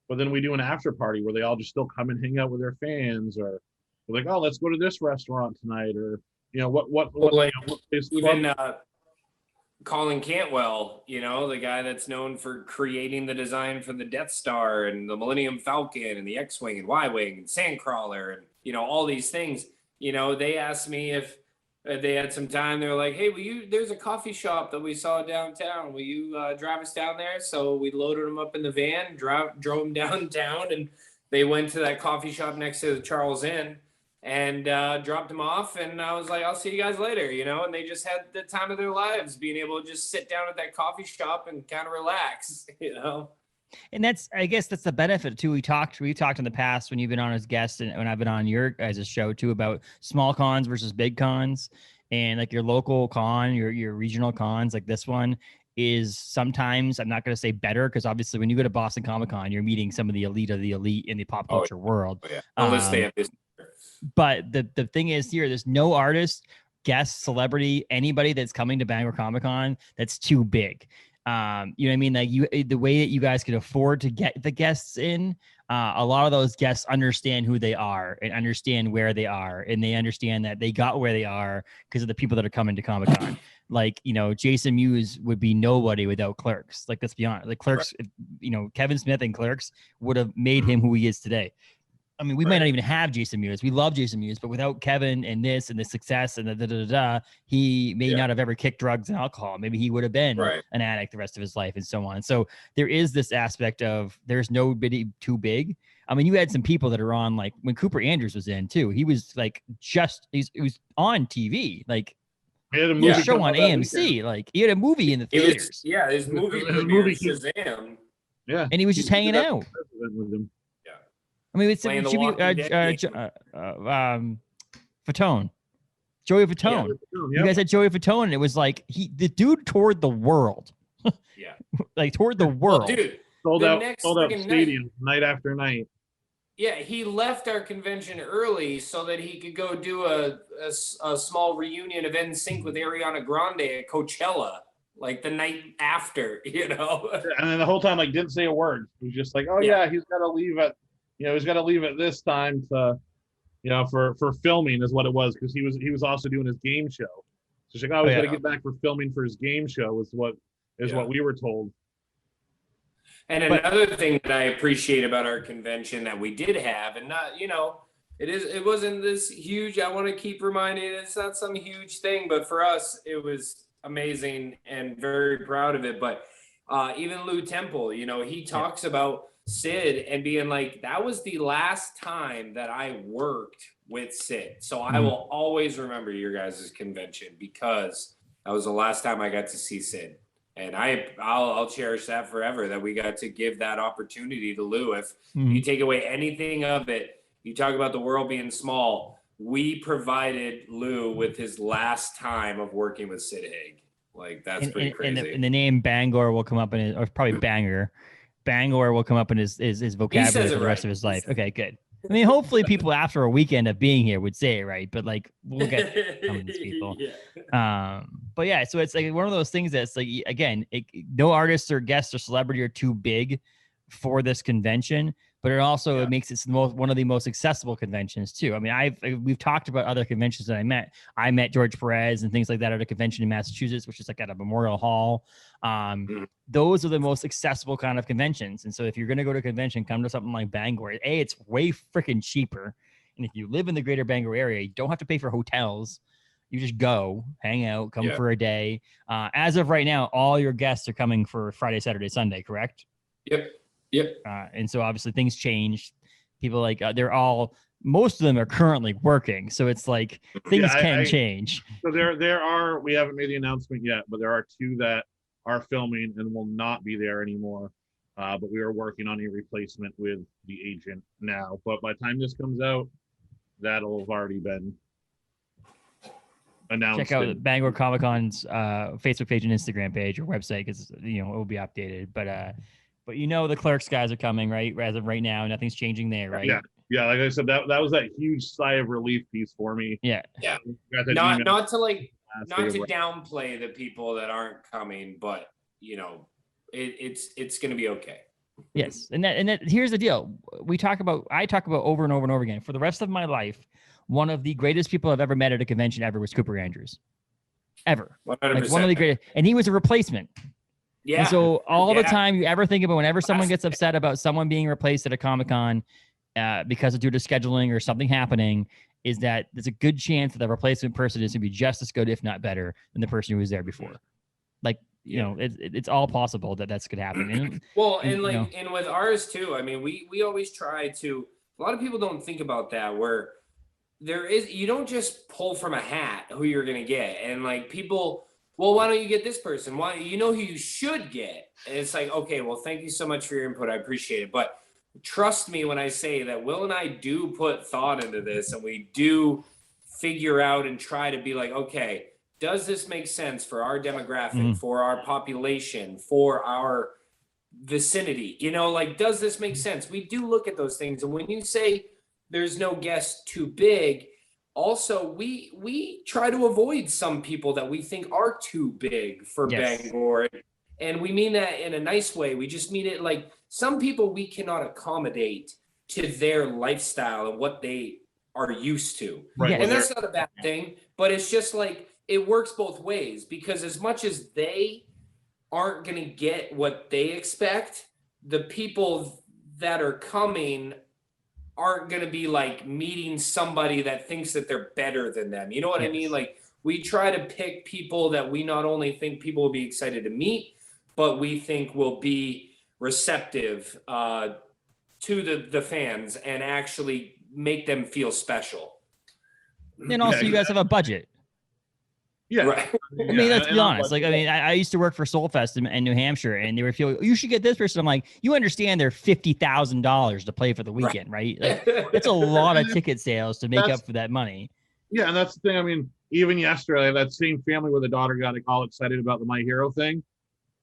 but then we do an after party where they all just still come and hang out with their fans, or we're like, oh, let's go to this restaurant tonight, or what even Colin Cantwell, the guy that's known for creating the design for the Death Star and the Millennium Falcon and the X-Wing and Y-Wing and Sandcrawler and all these things. They asked me if they had some time. They were like, hey, there's a coffee shop that we saw downtown. Will you drive us down there? So we loaded them up in the van, drove them downtown, and they went to that coffee shop next to the Charles Inn and dropped them off. And I was like, I'll see you guys later, and they just had the time of their lives being able to just sit down at that coffee shop and kind of relax, And I guess that's the benefit too. We talked in the past when you've been on as guest and when I've been on your guys' show too about small cons versus big cons, and like your local con, your regional cons, like this one is sometimes, I'm not going to say better, because obviously when you go to Boston Comic Con, you're meeting some of the elite of the elite in the pop culture world. Yeah. Unless they have this. But the thing is here, there's no artist, guest, celebrity, anybody that's coming to Bangor Comic Con that's too big. You know what I mean? Like the way that you guys could afford to get the guests in, a lot of those guests understand who they are and understand where they are, and they understand that they got where they are because of the people that are coming to Comic-Con. Like, you know, Jason Mewes would be nobody without Clerks. Like, let's be honest. Like, Clerks, you know, Kevin Smith and Clerks would have made him who he is today. I mean, we might not even have Jason Mewes. We love Jason Mewes, but without Kevin and this and the success and he may not have ever kicked drugs and alcohol. Maybe he would have been an addict the rest of his life and so on. So there is this aspect of there's nobody too big. I mean, you had some people that are on, like when Cooper Andrews was in too, he was like he was on TV, like he had a movie show on AMC. Like he had a movie in the theaters. His movie premiere Shazam. Yeah. And he was just hanging out. With him. I mean, it's Fatone, Joey Fatone. You guys had Joey Fatone, and it was like the dude toured the world. Like toured the world. Well, dude, sold out stadiums night after night. Yeah, he left our convention early so that he could go do a small reunion of NSYNC with Ariana Grande at Coachella, like the night after, you know. And then the whole time, like, didn't say a word. He was just like, "Oh yeah, he's got to leave at." You know, he's got to leave at this time to, you know, for filming is what it was, because he was also doing his game show. So she's like, oh, he's got to get back for filming for his game show is what we were told. And another thing that I appreciate about our convention that we did have, and not, you know, it wasn't this huge. I want to keep reminding it's not some huge thing, but for us, it was amazing and very proud of it. But even Lou Temple, you know, he talks about Sid and being like, that was the last time that I worked with Sid. So I will always remember your guys' convention because that was the last time I got to see Sid. And I'll cherish that forever, that we got to give that opportunity to Lou. If you take away anything of it, you talk about the world being small, we provided Lou with his last time of working with Sid Haig. Like, that's pretty crazy. And the name Bangor will come up in or probably Banger. Bangor will come up in his vocabulary for the rest of his life. Okay, good. I mean, hopefully people after a weekend of being here would say it right, but like we'll get some of these people. But yeah, so it's like one of those things that's like, again, no artists or guests or celebrity are too big for this convention, but it also it makes it one of the most accessible conventions too. I mean, we've talked about other conventions that I met George Perez and things like that at a convention in Massachusetts, which is like at a Memorial Hall. Those are the most accessible kind of conventions. And so if you're going to go to a convention, come to something like Bangor. It's way freaking cheaper. And if you live in the greater Bangor area, you don't have to pay for hotels. You just go, hang out, come for a day. As of right now, all your guests are coming for Friday, Saturday, Sunday, correct? Yep. And so obviously things change. People like most of them are currently working. So it's like things can change. So there are, we haven't made the announcement yet, but there are 2 that are filming and will not be there anymore. But we are working on a replacement with the agent now. But by the time this comes out, that'll have already been announced. Check out Bangor Comic Con's Facebook page and Instagram page or website, because you know it will be updated. But you know the Clerks guys are coming, right? As of right now, nothing's changing there, right? Yeah. Like I said, that was that huge sigh of relief piece for me. Yeah. Not to downplay the people that aren't coming, but you know, it's going to be okay. Yes, and that here's the deal. I talk about over and over and over again. For the rest of my life, one of the greatest people I've ever met at a convention ever was Cooper Andrews. Ever. 100%. Like one of the greatest, and he was a replacement. Yeah. And so all the time you ever think about, whenever someone gets upset about someone being replaced at a Comic-Con because of due to scheduling or something happening, is that there's a good chance that the replacement person is going to be just as good, if not better, than the person who was there before. Like, you know, it's all possible that's could happen. And with ours too, I mean, we always try to, a lot of people don't think about that, where you don't just pull from a hat who you're going to get. And like people, well, why don't you get this person? Why, you know who you should get? And it's like, okay, well, thank you so much for your input. I appreciate it. But trust me when I say that Will and I do put thought into this, and we do figure out and try to be like, okay, does this make sense for our demographic, for our population, for our vicinity? You know, like, does this make sense? We do look at those things. And when you say there's no guest too big, also we try to avoid some people that we think are too big for Bangor. And we mean that in a nice way. We just mean it like some people we cannot accommodate to their lifestyle and what they are used to. Right. And that's not a bad thing, but it's just like it works both ways, because as much as they aren't going to get what they expect, the people that are coming aren't going to be like meeting somebody that thinks that they're better than them. You know what I mean? Like, we try to pick people that we not only think people will be excited to meet, but we think will be receptive to the fans and actually make them feel special. And also, you guys have a budget. Yeah. Right. I mean, let's be honest. Like, I mean, I used to work for Soulfest in New Hampshire, and they were feeling, you should get this person. I'm like, you understand they're $50,000 to play for the weekend, right? Like, it's a lot of ticket sales to make up for that money. Yeah, and that's the thing. I mean, even yesterday, that same family where the daughter got all excited about the My Hero thing,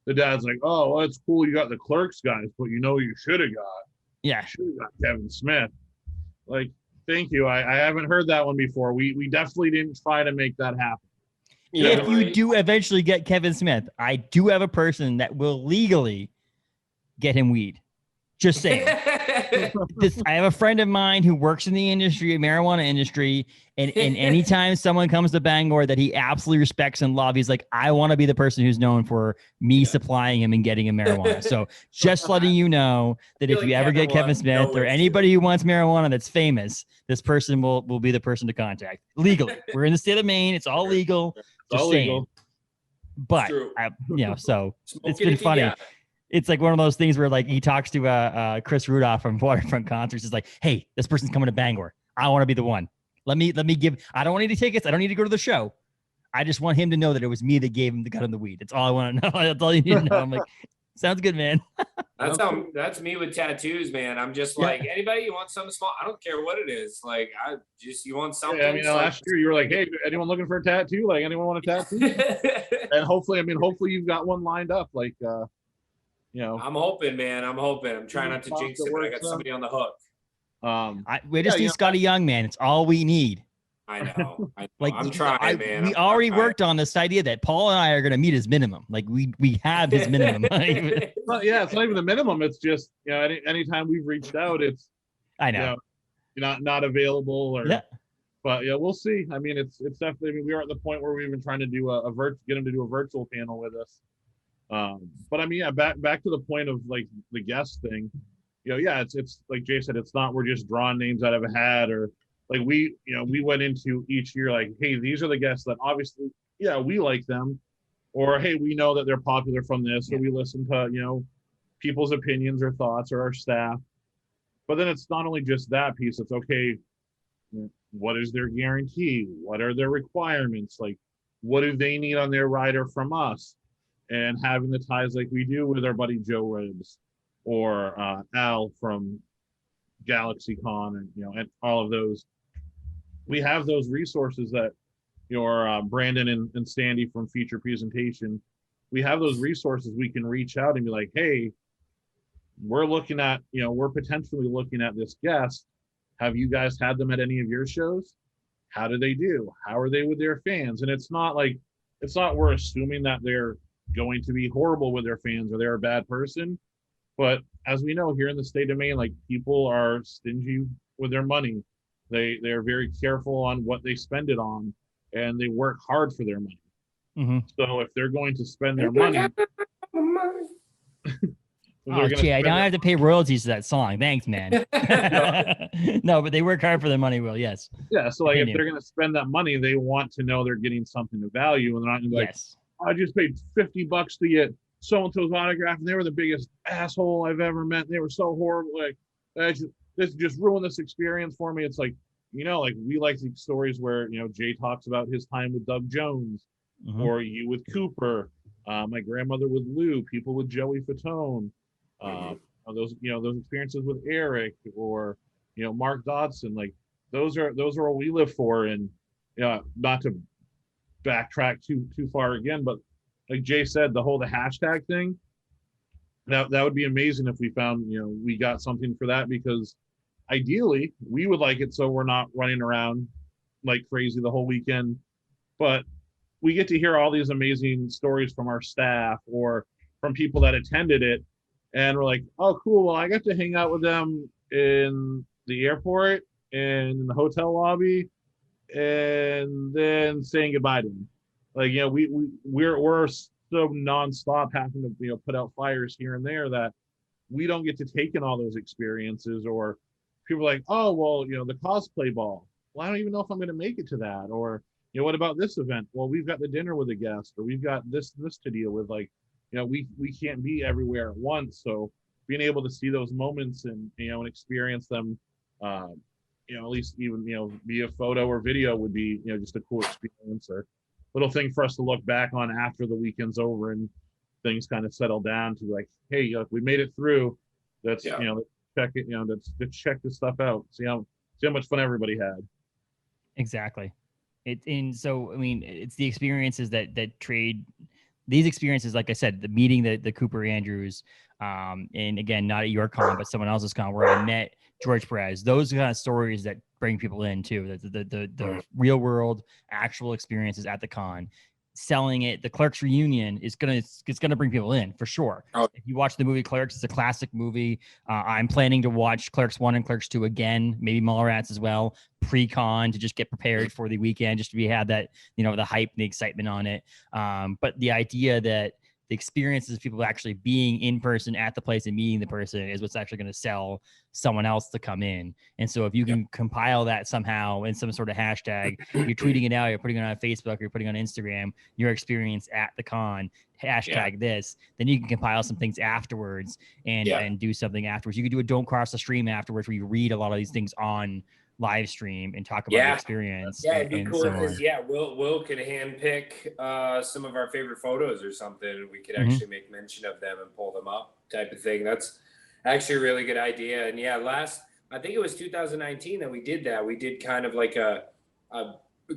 the dad's like, "Oh, well, it's cool you got the Clerks guys, but you know you should have got. Yeah, should have got Kevin Smith." Like, thank you. I haven't heard that one before. We definitely didn't try to make that happen. If you do eventually get Kevin Smith, I do have a person that will legally get him weed. Just saying. I have a friend of mine who works in the industry, marijuana industry, and anytime someone comes to Bangor that he absolutely respects and loves, he's like, I want to be the person who's known for me supplying him and getting him marijuana. So just letting you know that if you ever get Kevin Smith or anybody who wants marijuana that's famous, this person will be the person to contact legally. We're in the state of Maine. It's all legal. Just saying. But so it's been funny. Yeah. It's like one of those things where like he talks to Chris Rudolph from Waterfront Concerts. Is like, hey, this person's coming to Bangor. I want to be the one. Let me give. I don't want any tickets. I don't need to go to the show. I just want him to know that it was me that got him the weed. That's all I want to know. That's all you need to know. I'm like, sounds good, man. That's me with tattoos, man. I'm just like, anybody, you want something small? I don't care what it is. Like, you want something. Yeah, I mean, last year you were like, hey, anyone looking for a tattoo? Like, anyone want a tattoo? And hopefully you've got one lined up. Like, I'm hoping, man. I'm trying not to jinx it, but I got somebody on the hook. We just need Scotty Young, man. It's all we need. I know. Like, I'm trying, man. We already worked on this idea that Paul and I are going to meet his minimum. Like, we have his minimum. Well, yeah, it's not even the minimum. It's just, anytime we've reached out, it's, I know, not available or, but yeah, we'll see. I mean, it's definitely, we are at the point where we've been trying to do get him to do a virtual panel with us. But I mean, back to the point of like the guest thing, it's like Jay said, it's not, we're just drawing names out of a hat, or like we went into each year like, hey, these are the guests that obviously, we like them, or hey, we know that they're popular from this, so we listen to, people's opinions or thoughts or our staff. But then it's not only just that piece, it's okay, what is their guarantee? What are their requirements? Like, what do they need on their rider from us? And having the ties like we do with our buddy Joe Ribs or Al from GalaxyCon and all of those. We have those resources that Brandon and Sandy from Feature Presentation. We have those resources we can reach out and be like, hey, we're looking at, we're potentially looking at this guest. Have you guys had them at any of your shows? How do they do? How are they with their fans? And it's not we're assuming that they're going to be horrible with their fans or they're a bad person. But as we know here in the state of Maine, like, people are stingy with their money. They're very careful on what they spend it on, and they work hard for their money. Mm-hmm. So if they're going to spend their money, I don't have to pay royalties to that song. Thanks, man. No, but they work hard for their money, Will. Yes. Yeah. So like, if they're going to spend that money, they want to know they're getting something of value, and they're not going to be like, I just paid $50 to get so-and-so's autograph, and they were the biggest asshole I've ever met. They were so horrible. Like, this just ruined this experience for me. It's like, like, we like the stories where, Jay talks about his time with Doug Jones, or you with Cooper, my grandmother with Lou, people with Joey Fatone, those experiences with Eric or, Mark Dodson. Like, those are what we live for. And not to backtrack too far again, but like Jay said, the hashtag thing, that would be amazing if we found, we got something for that, because ideally we would like it so we're not running around like crazy the whole weekend, but we get to hear all these amazing stories from our staff or from people that attended it, and we're like, oh, cool. Well, I got to hang out with them in the airport and in the hotel lobby, and then saying goodbye to them. Like, you know, we're so nonstop having to, you know, put out fires here and there that we don't get to take in all those experiences. Or people are like, oh, well, you know, the cosplay ball. Well, I don't even know if I'm going to make it to that. Or, you know, what about this event? Well, we've got the dinner with a guest, or we've got this to deal with. Like, you know, we can't be everywhere at once. So being able to see those moments and, you know, and experience them, you know, at least even, you know, via photo or video would be, you know, just a cool experience, or little thing for us to look back on after the weekend's over and things kind of settle down to like, hey, we made it through. Let's, you know, let's check it, you know, let's check this stuff out. See how much fun everybody had. Exactly. So, I mean, it's the experiences that trade these experiences, like I said, the meeting the Cooper Andrews, and again, not at your con, but someone else's con, where I met George Perez. Those kind of stories that bring people in too. The real world actual experiences at the con. Selling it, the Clerks reunion it's gonna bring people in for sure. Oh. If you watch the movie Clerks, it's a classic movie. I'm planning to watch Clerks 1 and Clerks 2 again, maybe Mallrats as well, pre-con, to just get prepared for the weekend, just to have that, you know, the hype and the excitement on it. But the idea that the experiences of people actually being in person at the place and meeting the person is what's actually going to sell someone else to come in. And so if you can compile that somehow in some sort of hashtag, you're tweeting it out, you're putting it on Facebook, you're putting it on Instagram, your experience at the con, hashtag this, then you can compile some things afterwards and do something afterwards. You could do a Don't Cross the Stream afterwards, where you read a lot of these things on live stream and talk about the experience. Yeah, it'd be cool so because Will could handpick some of our favorite photos or something, and we could actually make mention of them and pull them up, type of thing. That's actually a really good idea. And I think it was 2019 that we did that. We did kind of like a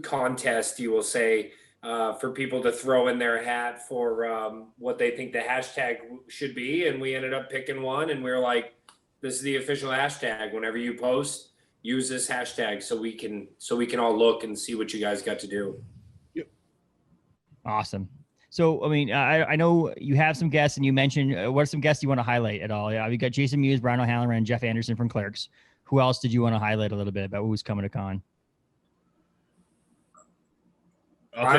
contest, you will say, for people to throw in their hat for what they think the hashtag should be, and we ended up picking one, and we were like, this is the official hashtag. Whenever you post, use this hashtag so we can all look and see what you guys got to do. Yep. Awesome. So, I mean, I know you have some guests, and you mentioned what are some guests you want to highlight at all? Yeah, we got Jason Mewes, Brian O'Halloran, and Jeff Anderson from Clerks. Who else did you want to highlight a little bit about who's coming to con? I'll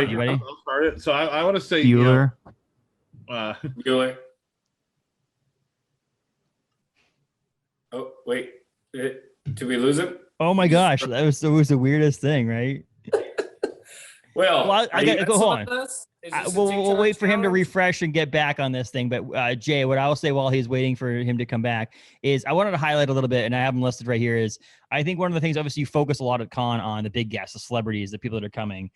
start it. So I want to say Bueller. Bueller. Oh, wait. Did we lose him? Oh my gosh, that was the weirdest thing, right? Well, I got to go on. We'll wait for him to refresh and get back on this thing. But Jay, what I will say while he's waiting for him to come back is I wanted to highlight a little bit, and I have them listed right here, is I think one of the things, obviously, you focus a lot at con on the big guests, the celebrities, the people that are coming.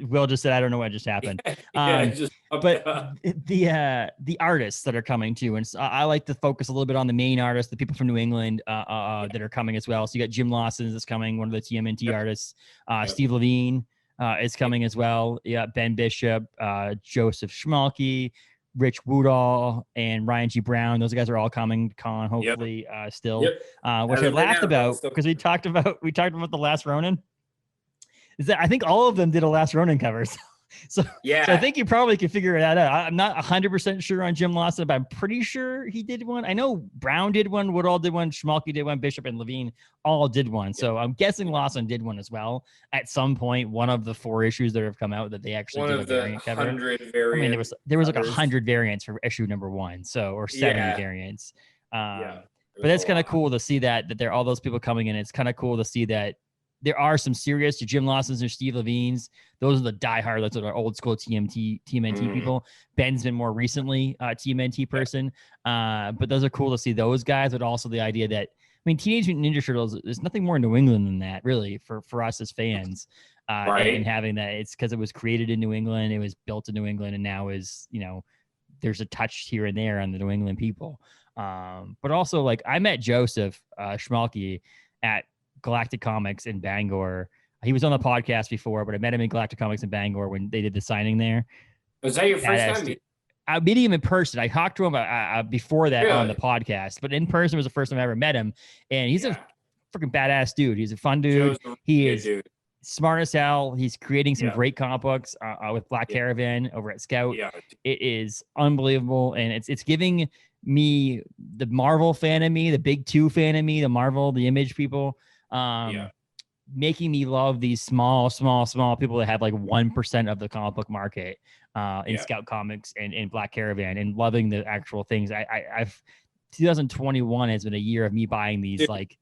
Will just said, I don't know what just happened. But the artists that are coming too. And so I like to focus a little bit on the main artists, the people from New England that are coming as well. So you got Jim Lawson is coming, one of the TMNT artists. Steve Levine is coming as well. Yeah, Ben Bishop, Joseph Schmalke, Rich Woodall, and Ryan G. Brown. Those guys are all coming to con, hopefully, still. Which I laughed about because we talked about the Last Ronin. Is that I think all of them did a Last Ronin covers. So I think you probably could figure that out. I'm not 100% sure on Jim Lawson, but I'm pretty sure he did one. I know Brown did one, Woodall did one, Schmalke did one, Bishop and Levine all did one. So I'm guessing Lawson did one as well at some point. One of the 4 issues that have come out that they actually did a variant cover. 100 variants. I mean, there was like 100 variants for issue number 1, or 70 variants. But it's kind of cool to see that there are all those people coming in. It's kind of cool to see that there are some serious Jim Lawson's or Steve Levine's. Those are the diehard, those are old school TMNT people. Ben's been more recently a TMNT person. But those are cool to see those guys, but also the idea that, I mean, Teenage Mutant Ninja Turtles, there's nothing more in New England than that, really, for us as fans. And having that, it's because it was created in New England, it was built in New England, and now is, there's a touch here and there on the New England people. But also, like, I met Joseph Schmalke at Galactic Comics in Bangor. He was on the podcast before, but I met him in Galactic Comics in Bangor when they did the signing there. Was that your first time? I met him in person. I talked to him before that on the podcast, but in person was the first time I ever met him. And he's a freaking badass dude. He's a fun dude. He is smart as hell. He's creating some Yeah. great comic books with Black Yeah. Caravan over at Scout. Yeah. It is unbelievable, and it's giving me the Marvel fan of me, the big two fan of me, the Marvel, the Image people, Yeah. making me love these small people that have like 1% of the comic book market in Yeah. Scout Comics and Black Caravan, and loving the actual things. I've 2021 has been a year of me buying these Dude, like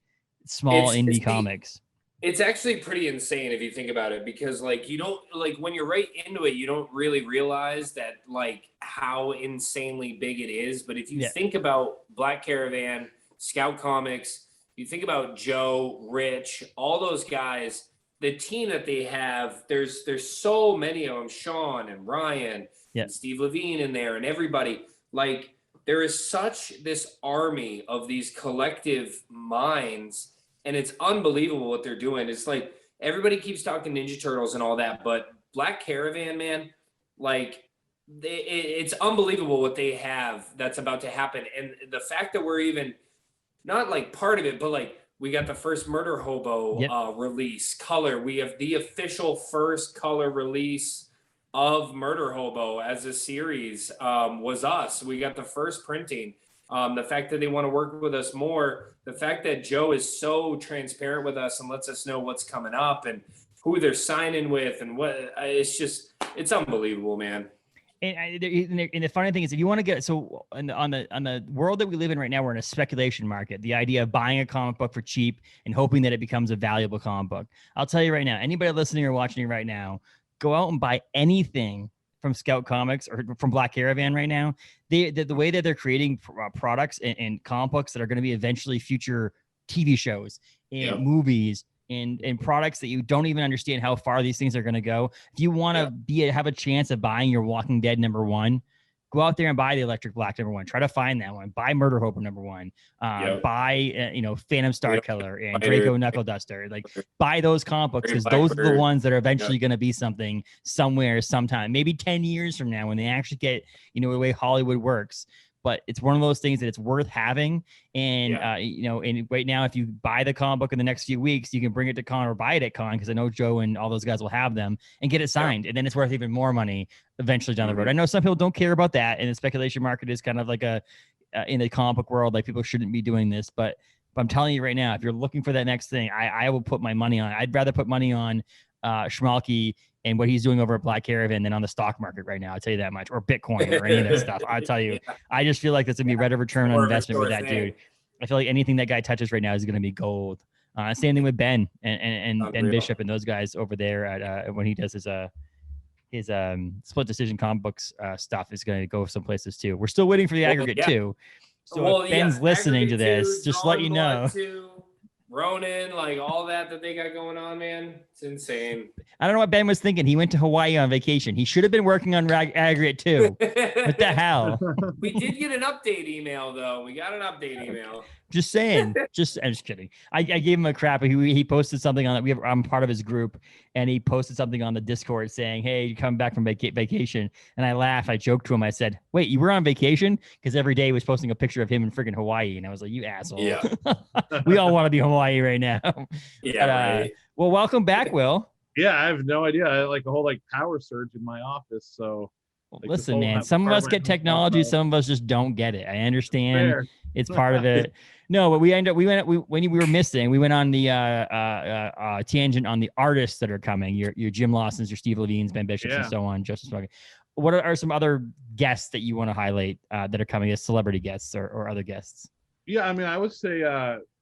small it's indie the- comics. It's actually pretty insane if you think about it, because like you don't, like when you're right into it, you don't really realize that like how insanely big it is. But if you Yeah. think about Black Caravan, Scout Comics, you think about Joe, Rich, all those guys, the team that they have, there's so many of them, Sean and Ryan Yeah. and Steve Levine in there and everybody. Like there is such this army of these collective minds, and it's unbelievable what they're doing. It's like everybody keeps talking Ninja Turtles and all that, but Black Caravan, man, like it's unbelievable what they have that's about to happen. And the fact that we're even not like part of it, but like we got the first Murder Hobo Yep. release color. We have the official first color release of Murder Hobo as a series was us. We got the first printing. The fact that they want to work with us more, the fact that Joe is so transparent with us and lets us know what's coming up and who they're signing with and what, it's unbelievable, man. And the funny thing is, if you want to get on the world that we live in right now, we're in a speculation market. The idea of buying a comic book for cheap and hoping that it becomes a valuable comic book. I'll tell you right now, anybody listening or watching right now, go out and buy anything from Scout Comics or from Black Caravan right now. The way that they're creating products and comic books that are going to be eventually future TV shows and movies and products that you don't even understand how far these things are going to go. If you want to have a chance of buying your Walking Dead #1, go out there and buy the Electric Black #1. Try to find that one. Buy Murder Hope #1. Buy Phantom Star Killer and Draco Knuckle Duster. Like buy those comic books, because those are the ones that are eventually going to be something somewhere, sometime, maybe 10 years from now when they actually get the way Hollywood works. But it's one of those things that it's worth having. And, and right now, if you buy the comic book in the next few weeks, you can bring it to con or buy it at con, because I know Joe and all those guys will have them, and get it signed. And then it's worth even more money eventually down the road. I know some people don't care about that. And the speculation market is kind of like in the comic book world, like people shouldn't be doing this. But I'm telling you right now, if you're looking for that next thing, I will put my money on it. I'd rather put money on Schmalke and what he's doing over at Black Caravan than on the stock market right now. I'll tell you that much, or Bitcoin or any of that stuff. I'll tell you, I just feel like that's going to be rate of return on investment with that dude. I feel like anything that guy touches right now is going to be gold. Same thing with Ben and Ben Bishop and those guys over there at when he does his split decision comic books stuff is going to go some places too. We're still waiting for the aggregate too. So if Ben's listening to this, just let you know. Ronin, like all that they got going on, man. It's insane. I don't know what Ben was thinking. He went to Hawaii on vacation. He should have been working on aggregate too. What the hell? We did get an update email though. We got an update email. Just saying. I'm just kidding. I gave him a crap. He posted something on it. I'm part of his group, and he posted something on the Discord saying, "Hey, you coming back from vacation?" And I laughed. I joked to him. I said, "Wait, you were on vacation?" Because every day he was posting a picture of him in freaking Hawaii, and I was like, "You asshole!" Yeah. We all want to be Hawaii right now. Yeah. Right. Well, welcome back, Will. Yeah, I have no idea. I had like a whole power surge in my office. So listen, man, some of us get technology, some of us just don't get it. I understand. Fair. It's part of it. No, but when we were missing, we went on the tangent on the artists that are coming. Your Jim Lawsons, your Steve Levines, Ben Bishops, and so on. Justice Smoking. What are some other guests that you want to highlight that are coming as celebrity guests or other guests? Yeah, I mean, I would say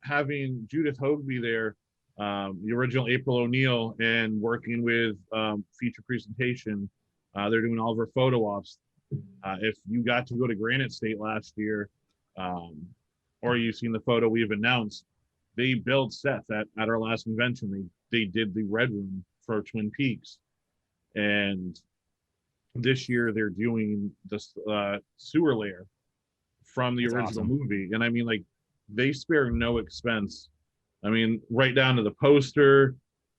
having Judith Hogue be there, the original April O'Neil, and working with Feature Presentation. They're doing all of our photo ops. If you got to go to Granite State last year, or you've seen the photo we've announced, they built sets at our last convention. They did the Red Room for Twin Peaks, and this year they're doing the sewer layer from the original movie. And I mean, like, they spare no expense. I mean, right down to the poster,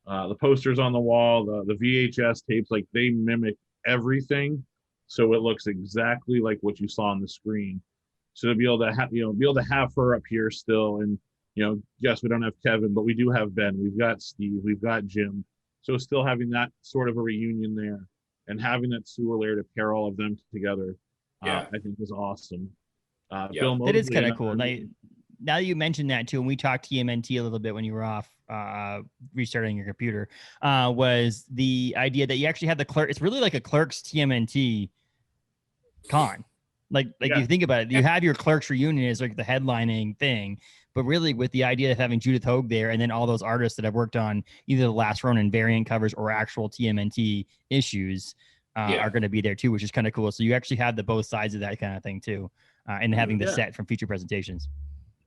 the posters on the wall, the VHS tapes, like they mimic everything, so it looks exactly like what you saw on the screen. So to be able to have her up here still, and yes, we don't have Kevin, but we do have Ben. We've got Steve. We've got Jim. So still having that sort of a reunion there and having that sewer lair to pair all of them together, I think is awesome. Bill Mosley, that is kind of cool. Now you mentioned that too, and we talked TMNT a little bit when you were off restarting your computer, was the idea that you actually had the clerk. It's really like a Clerks TMNT con. Like you think about it, you have your Clerks reunion as like the headlining thing, but really with the idea of having Judith Hogue there and then all those artists that have worked on either the Last Ronin variant covers or actual TMNT issues are going to be there too, which is kind of cool. So you actually have the both sides of that kind of thing too, and having the set from future presentations.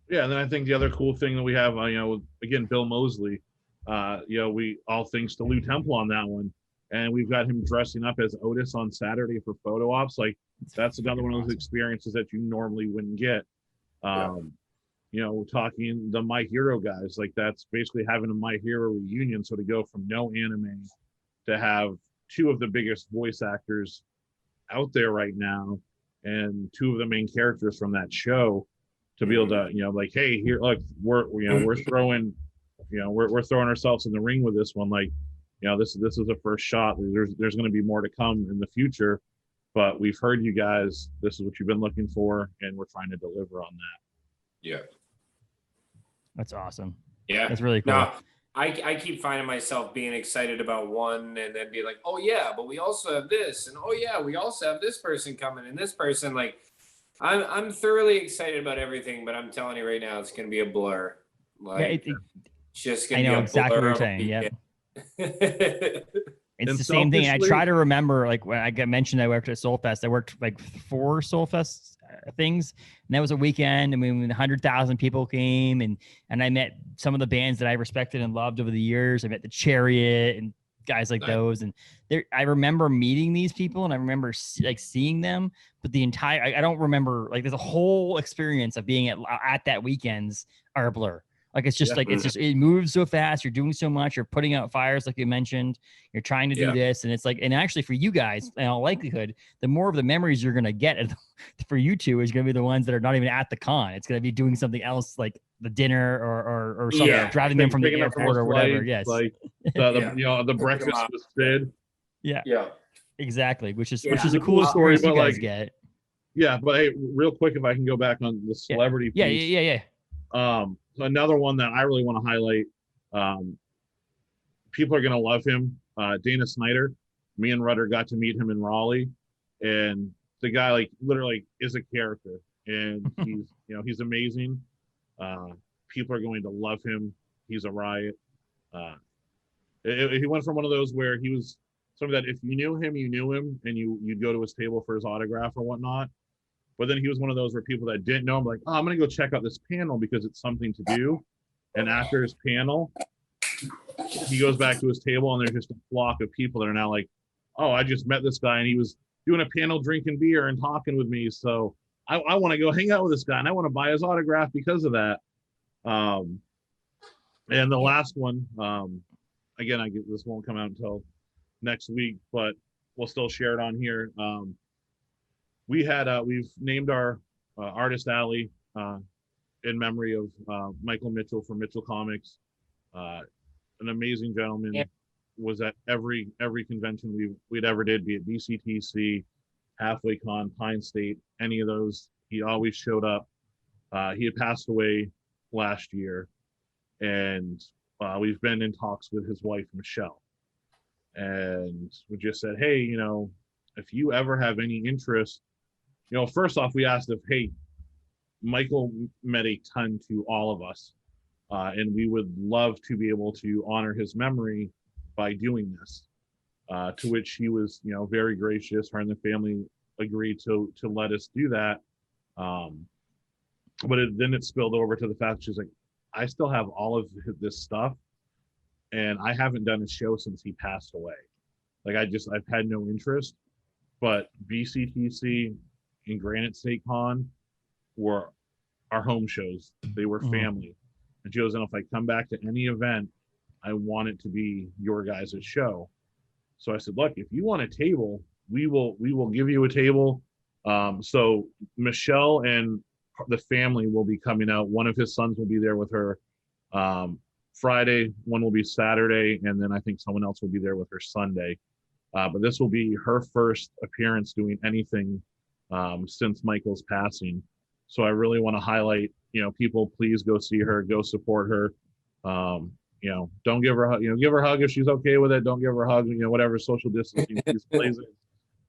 Yeah, and then I think the other cool thing that we have, again, Bill Mosley, we all thanks to Lou Temple on that one, and we've got him dressing up as Otis on Saturday for photo ops. Like that's another one of those experiences that you normally wouldn't get. Talking the My Hero guys, like that's basically having a My Hero reunion. So to go from no anime to have two of the biggest voice actors out there right now and two of the main characters from that show, to be able to, like, hey, here, look, we're throwing, we're throwing ourselves in the ring with this one. Like, this is a first shot. There's going to be more to come in the future, but we've heard you guys. This is what you've been looking for, and we're trying to deliver on that. Yeah, that's awesome. Yeah, that's really cool. No, I keep finding myself being excited about one, and then be like, oh yeah, but we also have this, and oh yeah, we also have this person coming, and this person, like. I'm thoroughly excited about everything, but I'm telling you right now, it's going to be a blur. Like, it's just going to be a exactly blur. What you're saying. Yeah. It's the same thing. I try to remember, like when I got mentioned, I worked at Soulfest. I worked like 4 Soulfest things, and that was a weekend. I mean, 100,000 people came, and I met some of the bands that I respected and loved over the years. I met the Chariot and guys like those, and I remember meeting these people, and I remember like seeing them, but the entire I don't remember, like there's a whole experience of being at that weekends are a blur. Like it's just like it moves so fast, you're doing so much, you're putting out fires like you mentioned, you're trying to do this, and it's like, and actually for you guys, in all likelihood, the more of the memories you're gonna get for you two is gonna be the oones that are not even at the con. It's gonna be doing something else, like the dinner or something, driving them from the airport or whatever. Yes, like the breakfast with Sid. Yeah, exactly. Which is a cool story you guys get. Yeah, but hey, real quick, if I can go back on the celebrity piece. Yeah. Another one that I really want to highlight. People are gonna love him. Dana Snyder. Me and Rudder got to meet him in Raleigh, and the guy like literally is a character, and he's amazing. People are going to love him. He's a riot. He went from one of those where he was somebody that if you knew him, and you'd go to his table for his autograph or whatnot. But then he was one of those where people that didn't know him, like, oh, I'm going to go check out this panel because it's something to do. And after his panel, he goes back to his table, and there's just a flock of people that are now like, oh, I just met this guy, and he was doing a panel drinking beer and talking with me. So I want to go hang out with this guy, and I want to buy his autograph because of that. And the last one, again, this won't come out until next week, but we'll still share it on here. We've named our artist alley in memory of Michael Mitchell from Mitchell Comics. An amazing gentleman. Was at every convention we'd ever did, be it BCTC, Halfway Con, Pine State, any of those. He always showed up. He had passed away last year, and we've been in talks with his wife, Michelle. And we just said, hey, if you ever have any interest, first off, we asked if, hey, Michael meant a ton to all of us. And we would love to be able to honor his memory by doing this. To which he was, very gracious. Her and the family agreed to let us do that. But then it spilled over to the fact she's like, I still have all of this stuff, and I haven't done a show since he passed away. Like I've had no interest. But BCTC and Granite State Con were our home shows. They were family. And she goes, and if I come back to any event, I want it to be your guys' show. So I said, look, if you want a table, we will give you a table. So Michelle and the family will be coming out. One of his sons will be there with her Friday, one will be Saturday, and then I think someone else will be there with her Sunday. But this will be her first appearance doing anything since Michael's passing. So I really want to highlight, people, please go see her, go support her. Don't give her a hug, give her a hug if she's okay with it. Don't give her a hug, whatever social distancing she's plays it.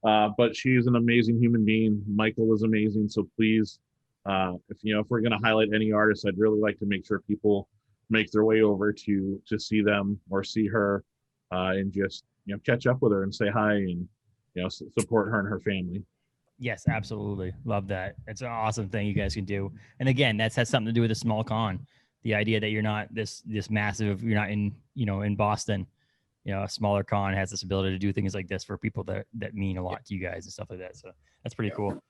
But she's an amazing human being. Michael is amazing. So please, if we're going to highlight any artist, I'd really like to make sure people make their way over to see them or see her, and just, catch up with her and say hi and, support her and her family. Yes, absolutely. Love that. It's an awesome thing you guys can do. And again, that has something to do with a small con. The idea that you're not this massive, you're not in, in Boston, a smaller con has this ability to do things like this for people that mean a lot to you guys and stuff like that. So that's pretty cool.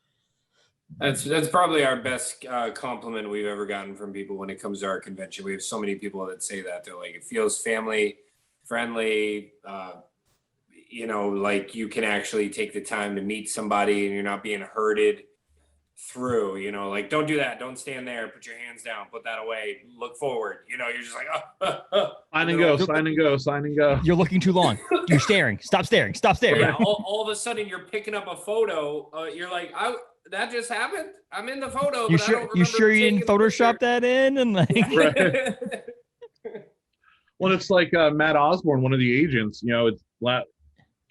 That's probably our best compliment we've ever gotten from people when it comes to our convention. We have so many people that say that. They're like, it feels family friendly, like you can actually take the time to meet somebody and you're not being herded through, like, don't do that. Don't stand there. Put your hands down. Put that away. Look forward. You're just like, Sign and go, sign and go, sign and go. You're looking too long. You're staring. Stop staring. Stop staring. Yeah, all of a sudden you're picking up a photo. You're like, that just happened. I'm in the photo. You but sure? I don't You sure you didn't Photoshop that in? And like, Right. Well, it's like Matt Osborne, one of the agents.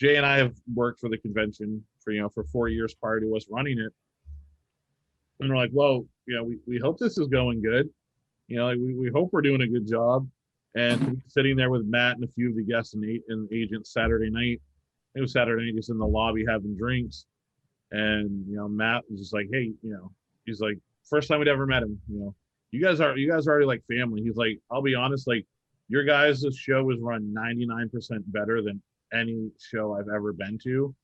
Jay and I have worked for the convention for 4 years prior to us running it, and we're like, well, we hope this is going good. We hope we're doing a good job. And sitting there with Matt and a few of the guests and agents Saturday night. It was Saturday night, just in the lobby having drinks. And Matt was just like, hey, he's like, first time we'd ever met him, you guys are already like family. He's like, I'll be honest, like, your guys' show was run 99% better than any show I've ever been to.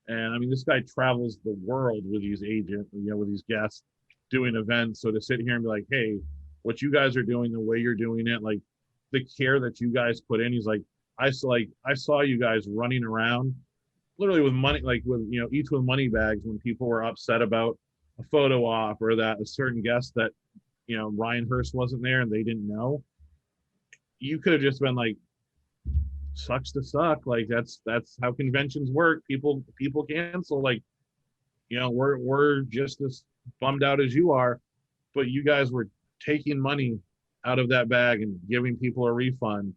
And I mean, this guy travels the world with these agents, with these guests doing events. So to sit here and be like, hey, what you guys are doing, the way you're doing it, like the care that you guys put in. He's like, I saw you guys running around literally with money, like with, each with money bags when people were upset about a photo op or that a certain guest that, Ryan Hurst wasn't there and they didn't know. You could have just been like, sucks to suck. Like that's how conventions work. People cancel. Like, we're just as bummed out as you are, but you guys were taking money out of that bag and giving people a refund,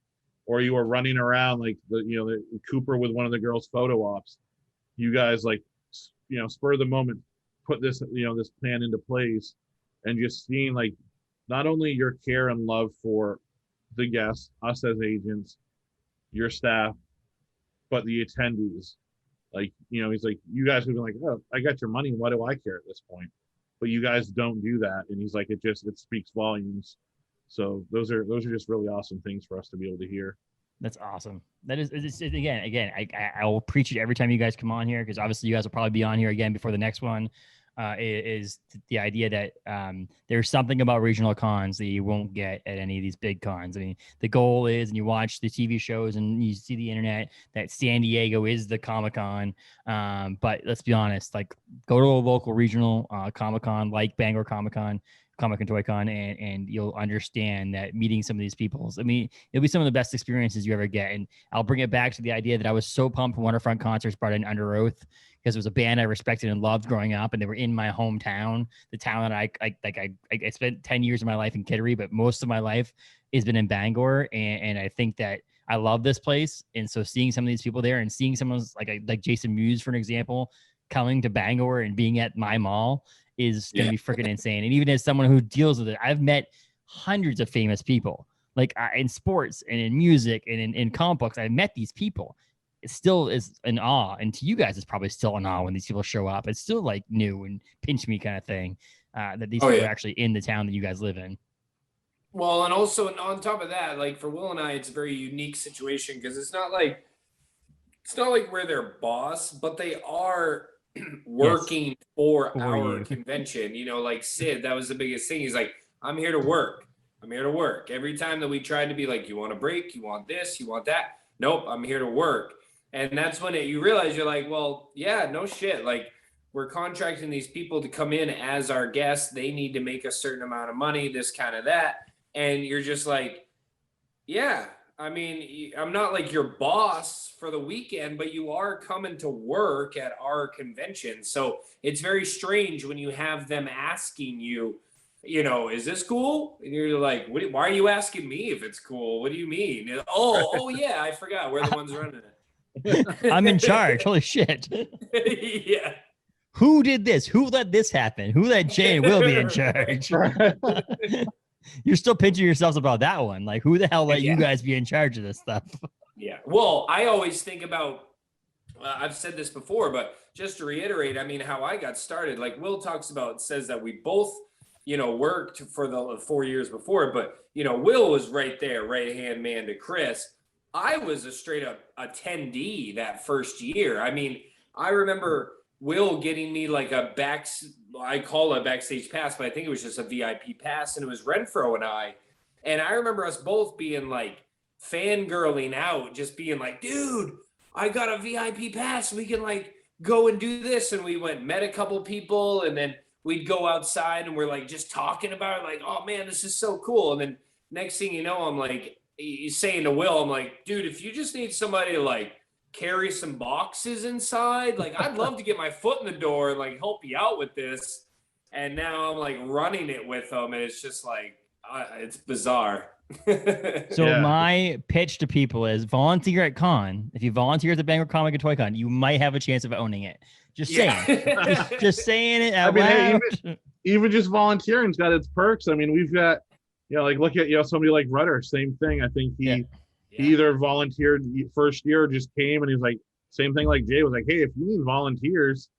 or you were running around like the Cooper with one of the girls' photo ops. You guys like, spur of the moment, put this, this plan into place, and just seeing like not only your care and love for the guests, us as agents, your staff, but the attendees. Like, he's like, you guys have been like, oh, I got your money. Why do I care at this point? But you guys don't do that. And he's like, it speaks volumes. So those are just really awesome things for us to be able to hear. That's awesome. That is again, I will preach it every time you guys come on here, because obviously you guys will probably be on here again before the next one. Is the idea that there's something about regional cons that you won't get at any of these big cons. I mean, the goal is, and you watch the TV shows and you see the internet, that San Diego is the Comic-Con. But let's be honest, like, go to a local regional Comic-Con like Bangor Comic-Con, Comic and Toy Con, and you'll understand that meeting some of these people, I mean, it'll be some of the best experiences you ever get. And I'll bring it back to the idea that I was so pumped when Waterfront Concerts brought in Under Oath, because it was a band I respected and loved growing up, and they were in my hometown, the town that I spent 10 years of my life in Kittery, but most of my life has been in Bangor, and I think that I love this place. And so seeing some of these people there and seeing someone like Jason Mewes, for an example, coming to Bangor and being at my mall is going to be freaking insane. And even as someone who deals with it, I've met hundreds of famous people, like in sports and in music and in comic books. I've met these people. It still is an awe. And to you guys, it's probably still an awe when these people show up. It's still like new and pinch me kind of thing, that these people are actually in the town that you guys live in. Well, and also on top of that, like for Will and I, it's a very unique situation, because it's not like we're their boss, but they are working for our convention. Like Sid, that was the biggest thing. He's like, I'm here to work. Every time that we tried to be like, you want a break? You want this? You want that? Nope, I'm here to work. And that's when you realize, you're like, well, yeah, no shit. Like, we're contracting these people to come in as our guests. They need to make a certain amount of money, this kind of that. And you're just like, Yeah. I mean, I'm not like your boss for the weekend, but you are coming to work at our convention. So it's very strange when you have them asking you, is this cool? And you're like, why are you asking me if it's cool? What do you mean? Oh, yeah, I forgot. We're the ones running I'm in it. charge. Holy shit. Yeah. Who did this? Who let this happen? Who let Jay and Will be in charge? You're still pinching yourselves about that one. Like, who the hell let you Yeah. guys be in charge of this stuff? Yeah. Well, I always think about, I've said this before, but just to reiterate, I mean, how I got started, like Will says that we both, worked for the 4 years before, but, Will was right there, right hand man to Chris. I was a straight up attendee that first year. I mean, I remember Will getting me like I call it a backstage pass, but I think it was just a VIP pass, and it was Renfro and I. And I remember us both being like fangirling out, just being like, dude, I got a VIP pass. We can like go and do this. And we met a couple people, and then we'd go outside and we're like just talking about it, like, oh man, this is so cool. And then next thing you know, I'm like, he's saying to Will, I'm like, dude, if you just need somebody to like carry some boxes inside, like I'd love to get my foot in the door and like help you out with this. And now I'm like running it with them, and it's just like it's bizarre. So my pitch to people is volunteer at con. If you volunteer at the Bangor Comic and Toy Con, you might have a chance of owning it. Just saying. just saying it out loud. Hey, even just volunteering's got its perks. I mean, we've got, like look at somebody like Rudder, same thing. I think he either volunteered first year or just came, and he was like, same thing like Jay was like, hey, if you need volunteers,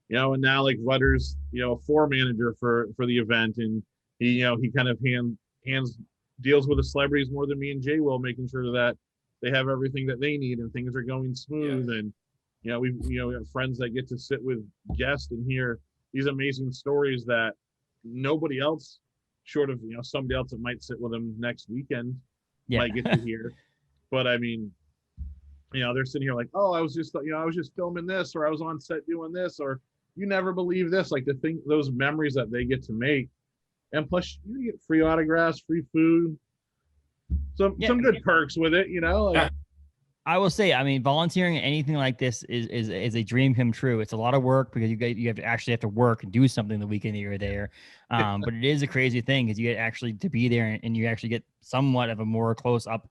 and now like Rudder's, floor manager for the event, and he kind of deals with the celebrities more than me and Jay will, making sure that they have everything that they need and things are going smooth. And we have friends that get to sit with guests and hear these amazing stories that nobody else, short of somebody else that might sit with them next weekend, might get to hear. But I mean, they're sitting here like, oh, I was just filming this, or I was on set doing this, or you never believe this. Like, those memories that they get to make. And plus, you get free autographs, free food, some good perks with it, I will say, I mean, volunteering anything like this is a dream come true. It's a lot of work because you have to work and do something the weekend that you're there. But it is a crazy thing because you get actually to be there, and you actually get somewhat of a more close up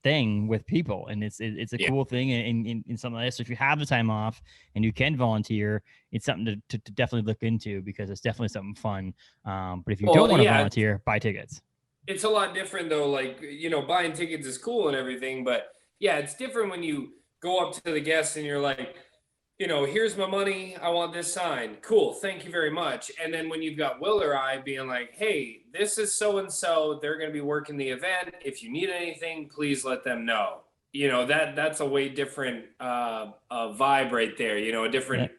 thing with people, and it's a cool thing in something like this. So if you have the time off and you can volunteer, it's something to definitely look into, because it's definitely something fun. But if you don't want to volunteer, buy tickets. It's a lot different though. Like, buying tickets is cool and everything, but yeah, it's different when you go up to the guests and you're like, here's my money. I want this sign. Cool. Thank you very much. And then when you've got Will or I being like, hey, this is so-and-so, they're going to be working the event. If you need anything, please let them know. That's a way different vibe right there. A different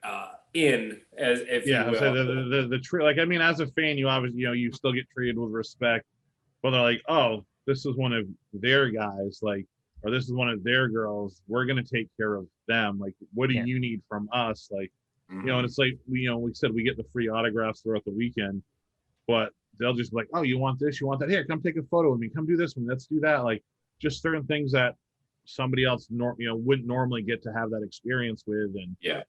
in, as if you will. So like, I mean, as a fan, you obviously, you still get treated with respect, but they're like, oh, this is one of their guys, like, or this is one of their girls. We're going to take care of them. Like, what do you need from us? Like, and it's like, we said we get the free autographs throughout the weekend, but they'll just be like, oh, you want this, you want that? Here, come take a photo with me. Come do this one. Let's do that. Like, just certain things that somebody else, wouldn't normally get to have that experience with. And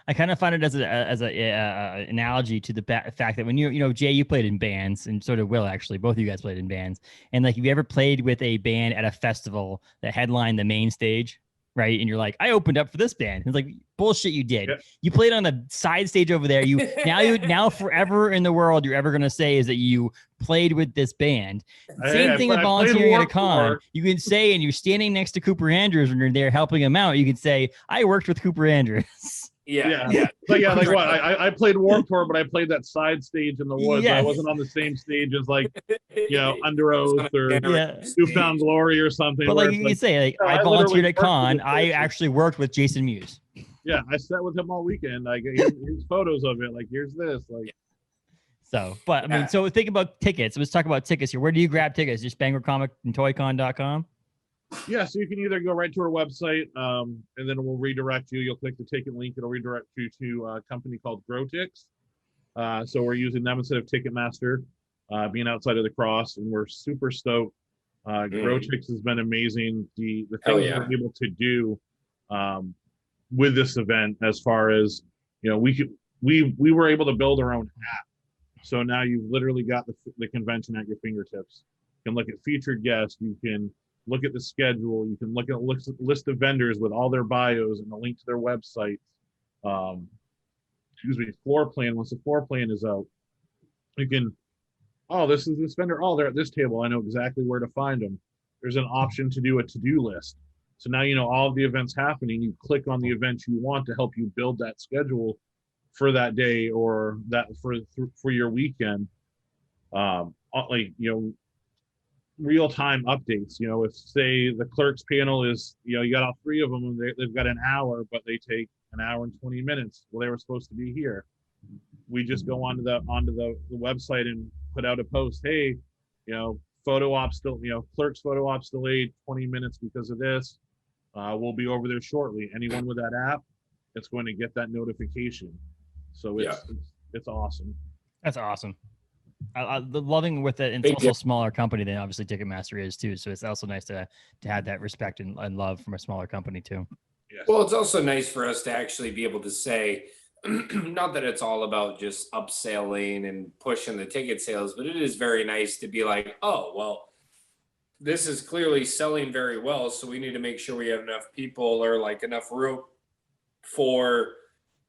I kind of find it as a analogy to the fact that when Jay, you played in bands, and so did Will, actually. Both of you guys played in bands. And like, have you ever played with a band at a festival that headlined the main stage, right? And you're like, I opened up for this band. It's like, bullshit, you did. You played on the side stage over there. Now forever in the world you're ever going to say is that you played with this band. Same thing with volunteering at a con. You can say, and you're standing next to Cooper Andrews when you're there helping him out, you can say, I worked with Cooper Andrews. But like what? I played Warped Tour, but I played that side stage in the woods. I wasn't on the same stage as like, Under Oath or Newfound Glory or something. But like you can say, like, I volunteered at con. I actually worked with Jason Mewes. Yeah, I sat with him all weekend. Like, here's photos of it. Like, here's this. Like, so, but I mean, so think about tickets. Let's talk about tickets here. Where do you grab tickets? Just BangorComicandToyCon.com? Yeah, so you can either go right to our website, and then it will redirect you. You'll click the ticket link. It'll redirect you to a company called GrowTix. So we're using them instead of Ticketmaster, being outside of the Cross, and we're super stoked Grotix has been amazing. The Hell things yeah. we're able to do with this event, as far as, we were able to build our own app. So now you've literally got the convention at your fingertips. You can look at featured guests. You can look at the schedule. You can look at a list of vendors with all their bios and a link to their website. Floor plan. Once the floor plan is out, you can, oh, this is this vendor. Oh, they're at this table. I know exactly where to find them. There's an option to do a to-do list. So now you know all of the events happening. You click on the events you want to help you build that schedule for that day or that for your weekend. Real-time updates. If say the clerks panel is, you got all three of them and they've got an hour, but they take an hour and 20 minutes. Well, they were supposed to be here. We just go onto the website and put out a post. Hey, photo ops still, clerks photo ops delayed 20 minutes because of this. We'll be over there shortly. Anyone with that app, it's going to get that notification. So it's awesome. That's awesome. The loving with it, and it's also a smaller company than obviously Ticketmaster is too. So it's also nice to have that respect and love from a smaller company too. Yes. Well, it's also nice for us to actually be able to say, not that it's all about just upselling and pushing the ticket sales, but it is very nice to be like, oh, well, this is clearly selling very well. So we need to make sure we have enough people or like enough room for,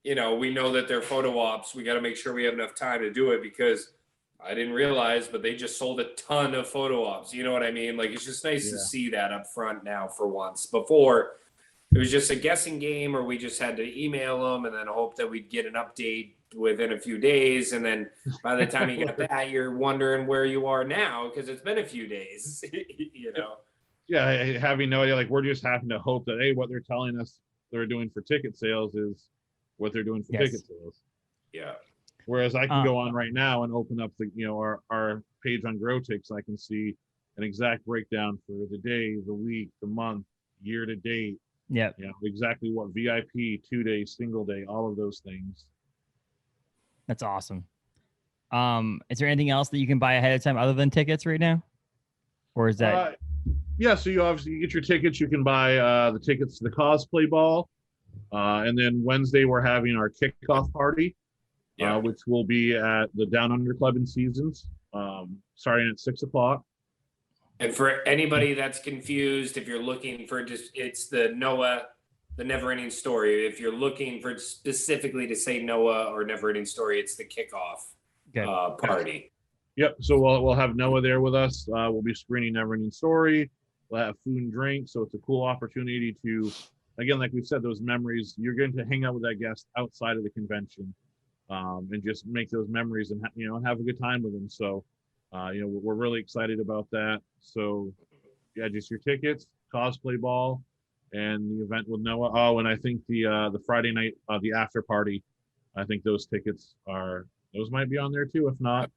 we know that they're photo ops. We got to make sure we have enough time to do it because I didn't realize, but they just sold a ton of photo ops. You know what I mean? Like, it's just nice to see that up front now for once. Before, it was just a guessing game, or we just had to email them and then hope that we'd get an update within a few days. And then by the time you got that, you're wondering where you are now because it's been a few days, Yeah, having no idea. Like, we're just having to hope that, hey, what they're telling us they're doing for ticket sales is what they're doing for ticket sales. Yeah. Whereas I can go on right now and open up our page on Grotix. I can see an exact breakdown for the day, the week, the month, year to date. Yeah. Exactly what VIP, 2 day, single day, all of those things. That's awesome. Is there anything else that you can buy ahead of time other than tickets right now? Or is that? So you obviously get your tickets. You can buy the tickets to the cosplay ball. And then Wednesday, we're having our kickoff party, which will be at the Down Under Club in Seasons, starting at 6:00. And for anybody that's confused, if you're looking for it's the Noah, the Never Ending Story. If you're looking for specifically to say Noah or Never Ending Story, it's the kickoff party. Yep. So we'll have Noah there with us. We'll be screening Never Ending Story. We'll have food and drink. So it's a cool opportunity to, again, like we said, those memories. You're going to hang out with that guest outside of the convention, and just make those memories and have a good time with them. So. We're really excited about that. So, just your tickets, cosplay ball, and the event with Noah. Oh, and I think the Friday night, the after party, I think those tickets might be on there too. If not,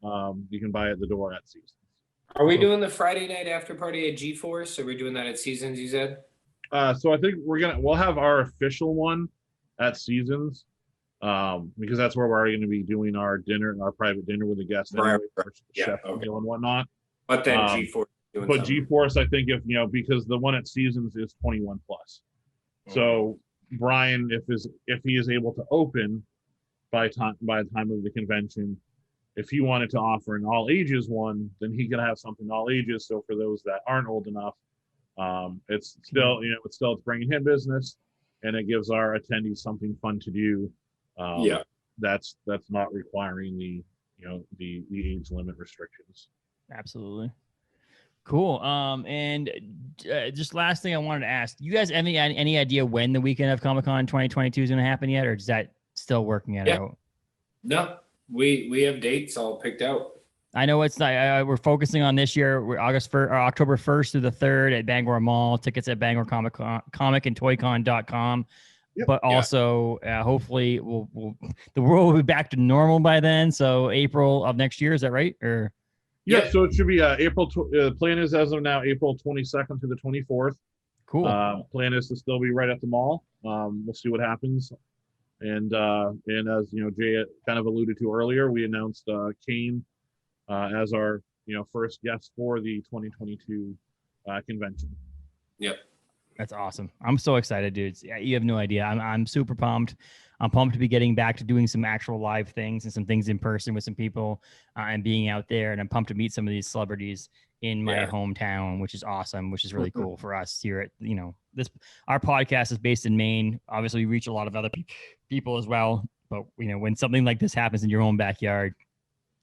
you can buy at the door at Seasons. Are we doing the Friday night after party at G-Force? Are we doing that at Seasons, you said? So I think we'll have our official one at Seasons. Because that's where we're already going to be doing our private dinner with the guests, anyway, chef meal and whatnot. But then G-Force. But G-Force, I think because the one at Seasons is 21 plus. So Brian, if he is able to open by the time of the convention, if he wanted to offer an all ages one, then he could have something all ages. So for those that aren't old enough, it's still it's bringing him business, and it gives our attendees something fun to do. That's not requiring the age limit restrictions. Absolutely. Cool. And just last thing I wanted to ask, you guys have any idea when the weekend of Comic-Con 2022 is going to happen yet, or is that still working it out? No, we have dates all picked out. I know it's not. We're focusing on this year. We're October 1st through the 3rd at Bangor Mall. Tickets at Bangor Comic and Toycon.com. Yep. But also, hopefully, the world will be back to normal by then. So April of next year, is that right? Or so it should be April. The plan is as of now April 22nd to the 24th. Cool. Plan is to still be right at the mall. We'll see what happens. And as Jay kind of alluded to earlier, we announced Kane as our first guest for the 2022 convention. Yep. That's awesome. I'm so excited, dudes. Yeah, you have no idea. I'm super pumped. I'm pumped to be getting back to doing some actual live things and some things in person with some people and being out there. And I'm pumped to meet some of these celebrities in my hometown, which is awesome, which is really cool for us here at, our podcast is based in Maine. Obviously, we reach a lot of other people as well. But, when something like this happens in your own backyard,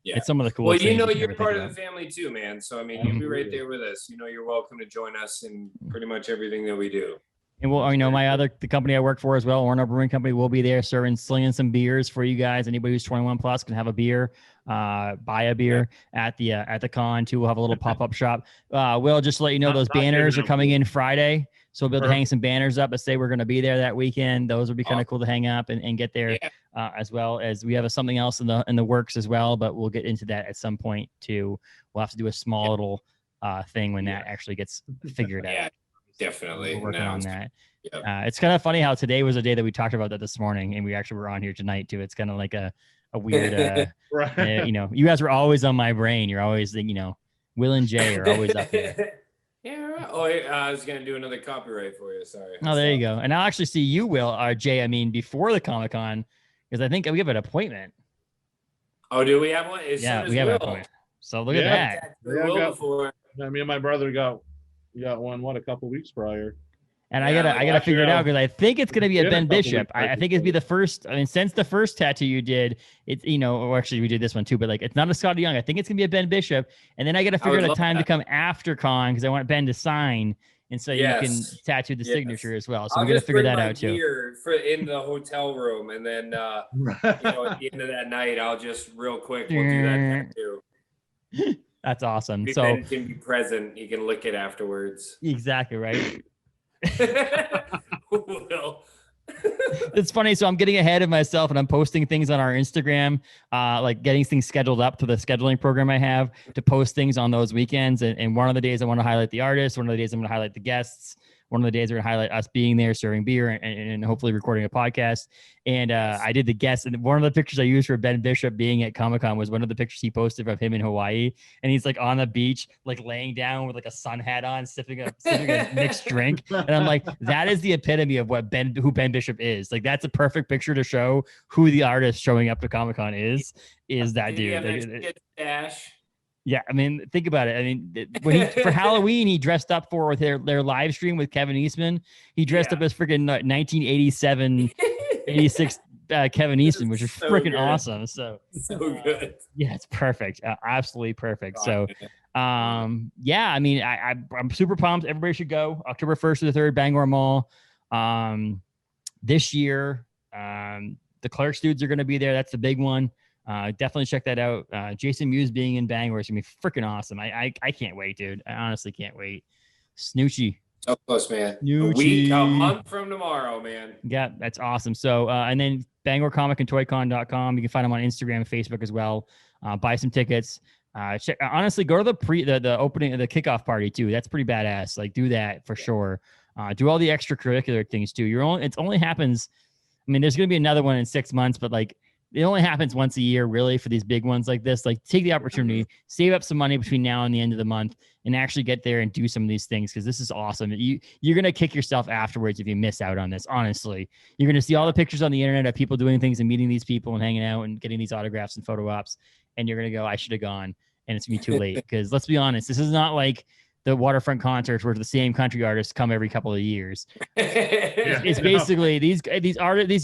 it's some of the coolest things. Well, you're part of the family too, man. So, I mean, you'll be right there with us. You're welcome to join us in pretty much everything that we do. And the company I work for as well, Orno Brewing Company, will be there slinging some beers for you guys. Anybody who's 21 plus can have a beer, buy a beer at the con too. We'll have a little pop-up shop. Will, just to let you know, those banners are coming in Friday. So we'll be able to hang some banners up that say we're going to be there that weekend. Those would be kind of cool to hang up and get there, as well as we have something else in the works as well, but we'll get into that at some point too. We'll have to do a small little thing when that actually gets figured out. Definitely. We're working on that. Yep. It's kind of funny how today was a day that we talked about that this morning, and we actually were on here tonight too. It's kind of like a weird, right. You guys were always on my brain. You're always, Will and Jay are always up here. Yeah. Oh, I was gonna do another copyright for you. Sorry. Oh, there you go. And I'll actually see you, Will, Jay. I mean, before the Comic-Con, because I think we have an appointment. Oh, do we have one? We have an appointment. So look at that. Me and my brother got one a couple weeks prior. And I gotta figure it out because I think it's gonna be a Ben Bishop. I think it'd be the first. I mean, since the first tattoo you did, it's or actually we did this one too, but like it's not a Scotty Young. I think it's gonna be a Ben Bishop. And then I gotta figure out a time to come after con because I want Ben to sign, and so you can tattoo the signature as well. So we gotta figure that out too. In the hotel room, and then at the end of that night, I'll just real quick we'll do that tattoo. That's awesome. So Ben can be present. You can lick it afterwards. Exactly right. Well, it's funny. So I'm getting ahead of myself and I'm posting things on our Instagram, like getting things scheduled up to the scheduling program I have to post things on those weekends. And one of the days I want to highlight the artists. One of the days I'm going to highlight the guests. One of the days we're going to highlight us being there, serving beer, and hopefully recording a podcast. And I did the guests. And one of the pictures I used for Ben Bishop being at Comic-Con was one of the pictures he posted of him in Hawaii. And he's like on the beach, like laying down with like a sun hat on, sipping a mixed drink. And I'm like, that is the epitome of who Ben Bishop is. Like, that's a perfect picture to show who the artist showing up to Comic-Con is that dude. Yeah, I mean, think about it. I mean, when for Halloween, he dressed up for their live stream with Kevin Eastman. He dressed up as freaking 1987, 86 Kevin Eastman, which is so freaking awesome. So good. Yeah, it's perfect. Absolutely perfect. So, yeah, I mean, I'm super pumped. Everybody should go October 1st to the 3rd, Bangor Mall. This year, the Clark's dudes are going to be there. That's the big one. Definitely check that out. Jason Mewes being in Bangor is gonna be freaking awesome. I can't wait, dude. I honestly can't wait. Snoochie. So close, man. A month from tomorrow, man. Yeah, that's awesome. So, and then BangorComicAndToyCon.com. You can find them on Instagram and Facebook as well. Buy some tickets. Honestly, go to the opening, the kickoff party too. That's pretty badass. Like, do that for sure. Do all the extracurricular things too. It only happens. I mean, there's gonna be another one in 6 months, but like, it only happens once a year, really, for these big ones like this. Like, take the opportunity, save up some money between now and the end of the month, and actually get there and do some of these things, because this is awesome. You're going to kick yourself afterwards if you miss out on this, honestly. You're going to see all the pictures on the internet of people doing things and meeting these people and hanging out and getting these autographs and photo ops, and you're going to go, I should have gone, and it's going to be too late. Because let's be honest, this is not like the waterfront concerts where the same country artists come every couple of years. It's basically these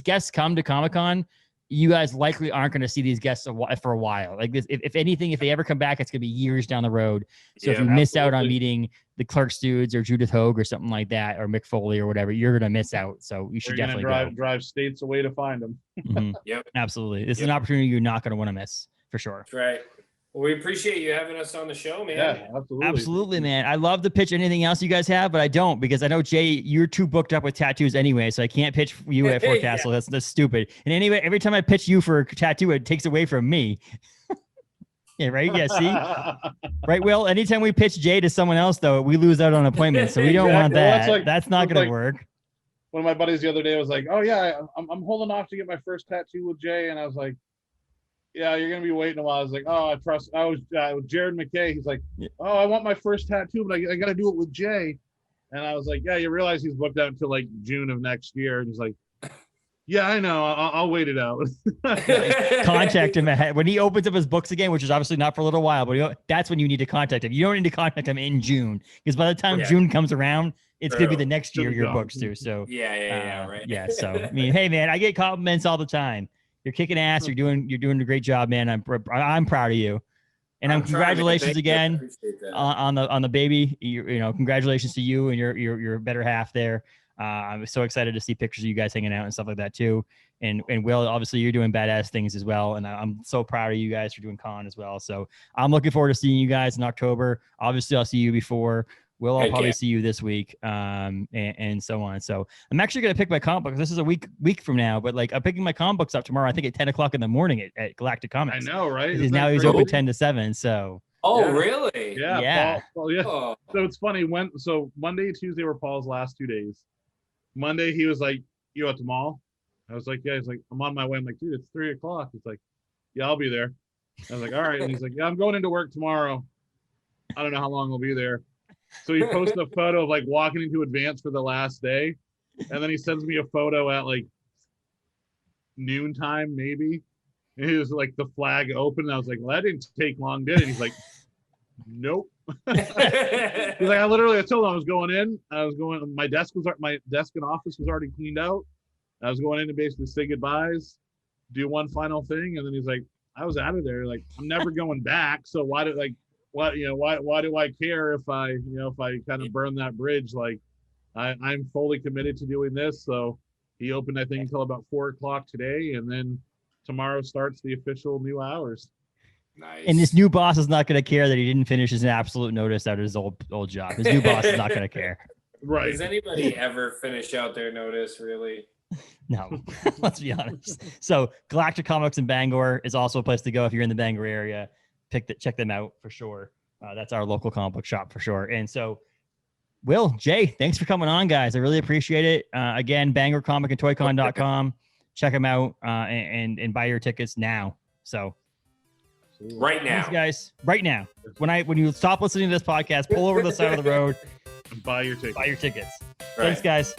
guests come to Comic-Con. You guys likely aren't going to see these guests for a while. Like this, if anything, if they ever come back, it's going to be years down the road. So if you miss out on meeting the Clark's dudes or Judith Hogue or something like that, or Mick Foley or whatever, you're going to miss out. So you should definitely drive states away to find them. Mm-hmm. Yep, absolutely. This is an opportunity you're not going to want to miss for sure. That's right. Well, we appreciate you having us on the show, man. Yeah, absolutely. Absolutely, man. I love to pitch anything else you guys have, but I don't, because I know, Jay, you're too booked up with tattoos anyway, so I can't pitch you at Forecastle. That's stupid. And anyway, every time I pitch you for a tattoo, it takes away from me. Yeah, right? Yeah, see? Right, Will? Anytime we pitch Jay to someone else, though, we lose out on appointments, so we don't want that. That's not going to work. One of my buddies the other day was like, oh, yeah, I'm holding off to get my first tattoo with Jay, and I was like, yeah, you're gonna be waiting a while. I was like, oh, I trust. I was Jared McKay. He's like, oh, I want my first tattoo, but I got to do it with Jay. And I was like, yeah, you realize he's booked out until like June of next year. And he's like, yeah, I know. I'll wait it out. Contact him ahead when he opens up his books again, which is obviously not for a little while, but that's when you need to contact him. You don't need to contact him in June because by the time June comes around, it's going to be the next year your books too. So right. Yeah. So I mean, hey man, I get compliments all the time. You're kicking ass. You're doing a great job, man. I'm proud of you. And congratulations again on the baby. You know, congratulations to you and your better half there. I'm so excited to see pictures of you guys hanging out and stuff like that too. And Will, obviously you're doing badass things as well. And I'm so proud of you guys for doing con as well. So I'm looking forward to seeing you guys in October. Obviously I'll see you before. Will, I'll probably see you this week, and so on. So I'm actually going to pick my comic books. This is a week from now, but like I'm picking my comic books up tomorrow. I think at 10 o'clock in the morning at Galactic Comics. I know, right? Because now he's open 10 to 7. So. Oh, really? Yeah. Paul, yeah. Oh. So it's funny so Monday and Tuesday were Paul's last 2 days. Monday he was like, "You at the mall?" I was like, "Yeah." He's like, "I'm on my way." I'm like, "Dude, it's 3 o'clock." He's like, "Yeah, I'll be there." I was like, "All right." And he's like, "Yeah, I'm going into work tomorrow. I don't know how long I'll be there." So he posted a photo of like walking into Advance for the last day. And then he sends me a photo at like noontime, maybe. And he was like the flag open. And I was like, well, that didn't take long, did it? He's like, nope. He's like, I told him I was going in. My desk and office was already cleaned out. I was going in to basically say goodbyes, do one final thing. And then he's like, I was out of there. Like, I'm never going back. So why do I care if I kind of burn that bridge? Like I'm fully committed to doing this. So he opened, I think, until about 4 o'clock today. And then tomorrow starts the official new hours. Nice. And this new boss is not going to care that he didn't finish his absolute notice out of his old job. His new boss is not going to care. Right. Does anybody ever finish out their notice, really? No, let's be honest. So Galactic Comics in Bangor is also a place to go if you're in the Bangor area. Check them out for sure. That's our local comic book shop for sure. And so, Will, Jay, thanks for coming on, guys. I really appreciate it. Again, BangorComicAndToyCon.com. Check them out and buy your tickets now. So, right now, thanks, guys. Right now, when you stop listening to this podcast, pull over to the side of the road and buy your tickets. Buy your tickets. Right. Thanks, guys.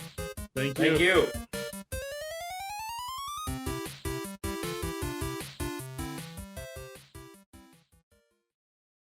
Thank you. Thank you.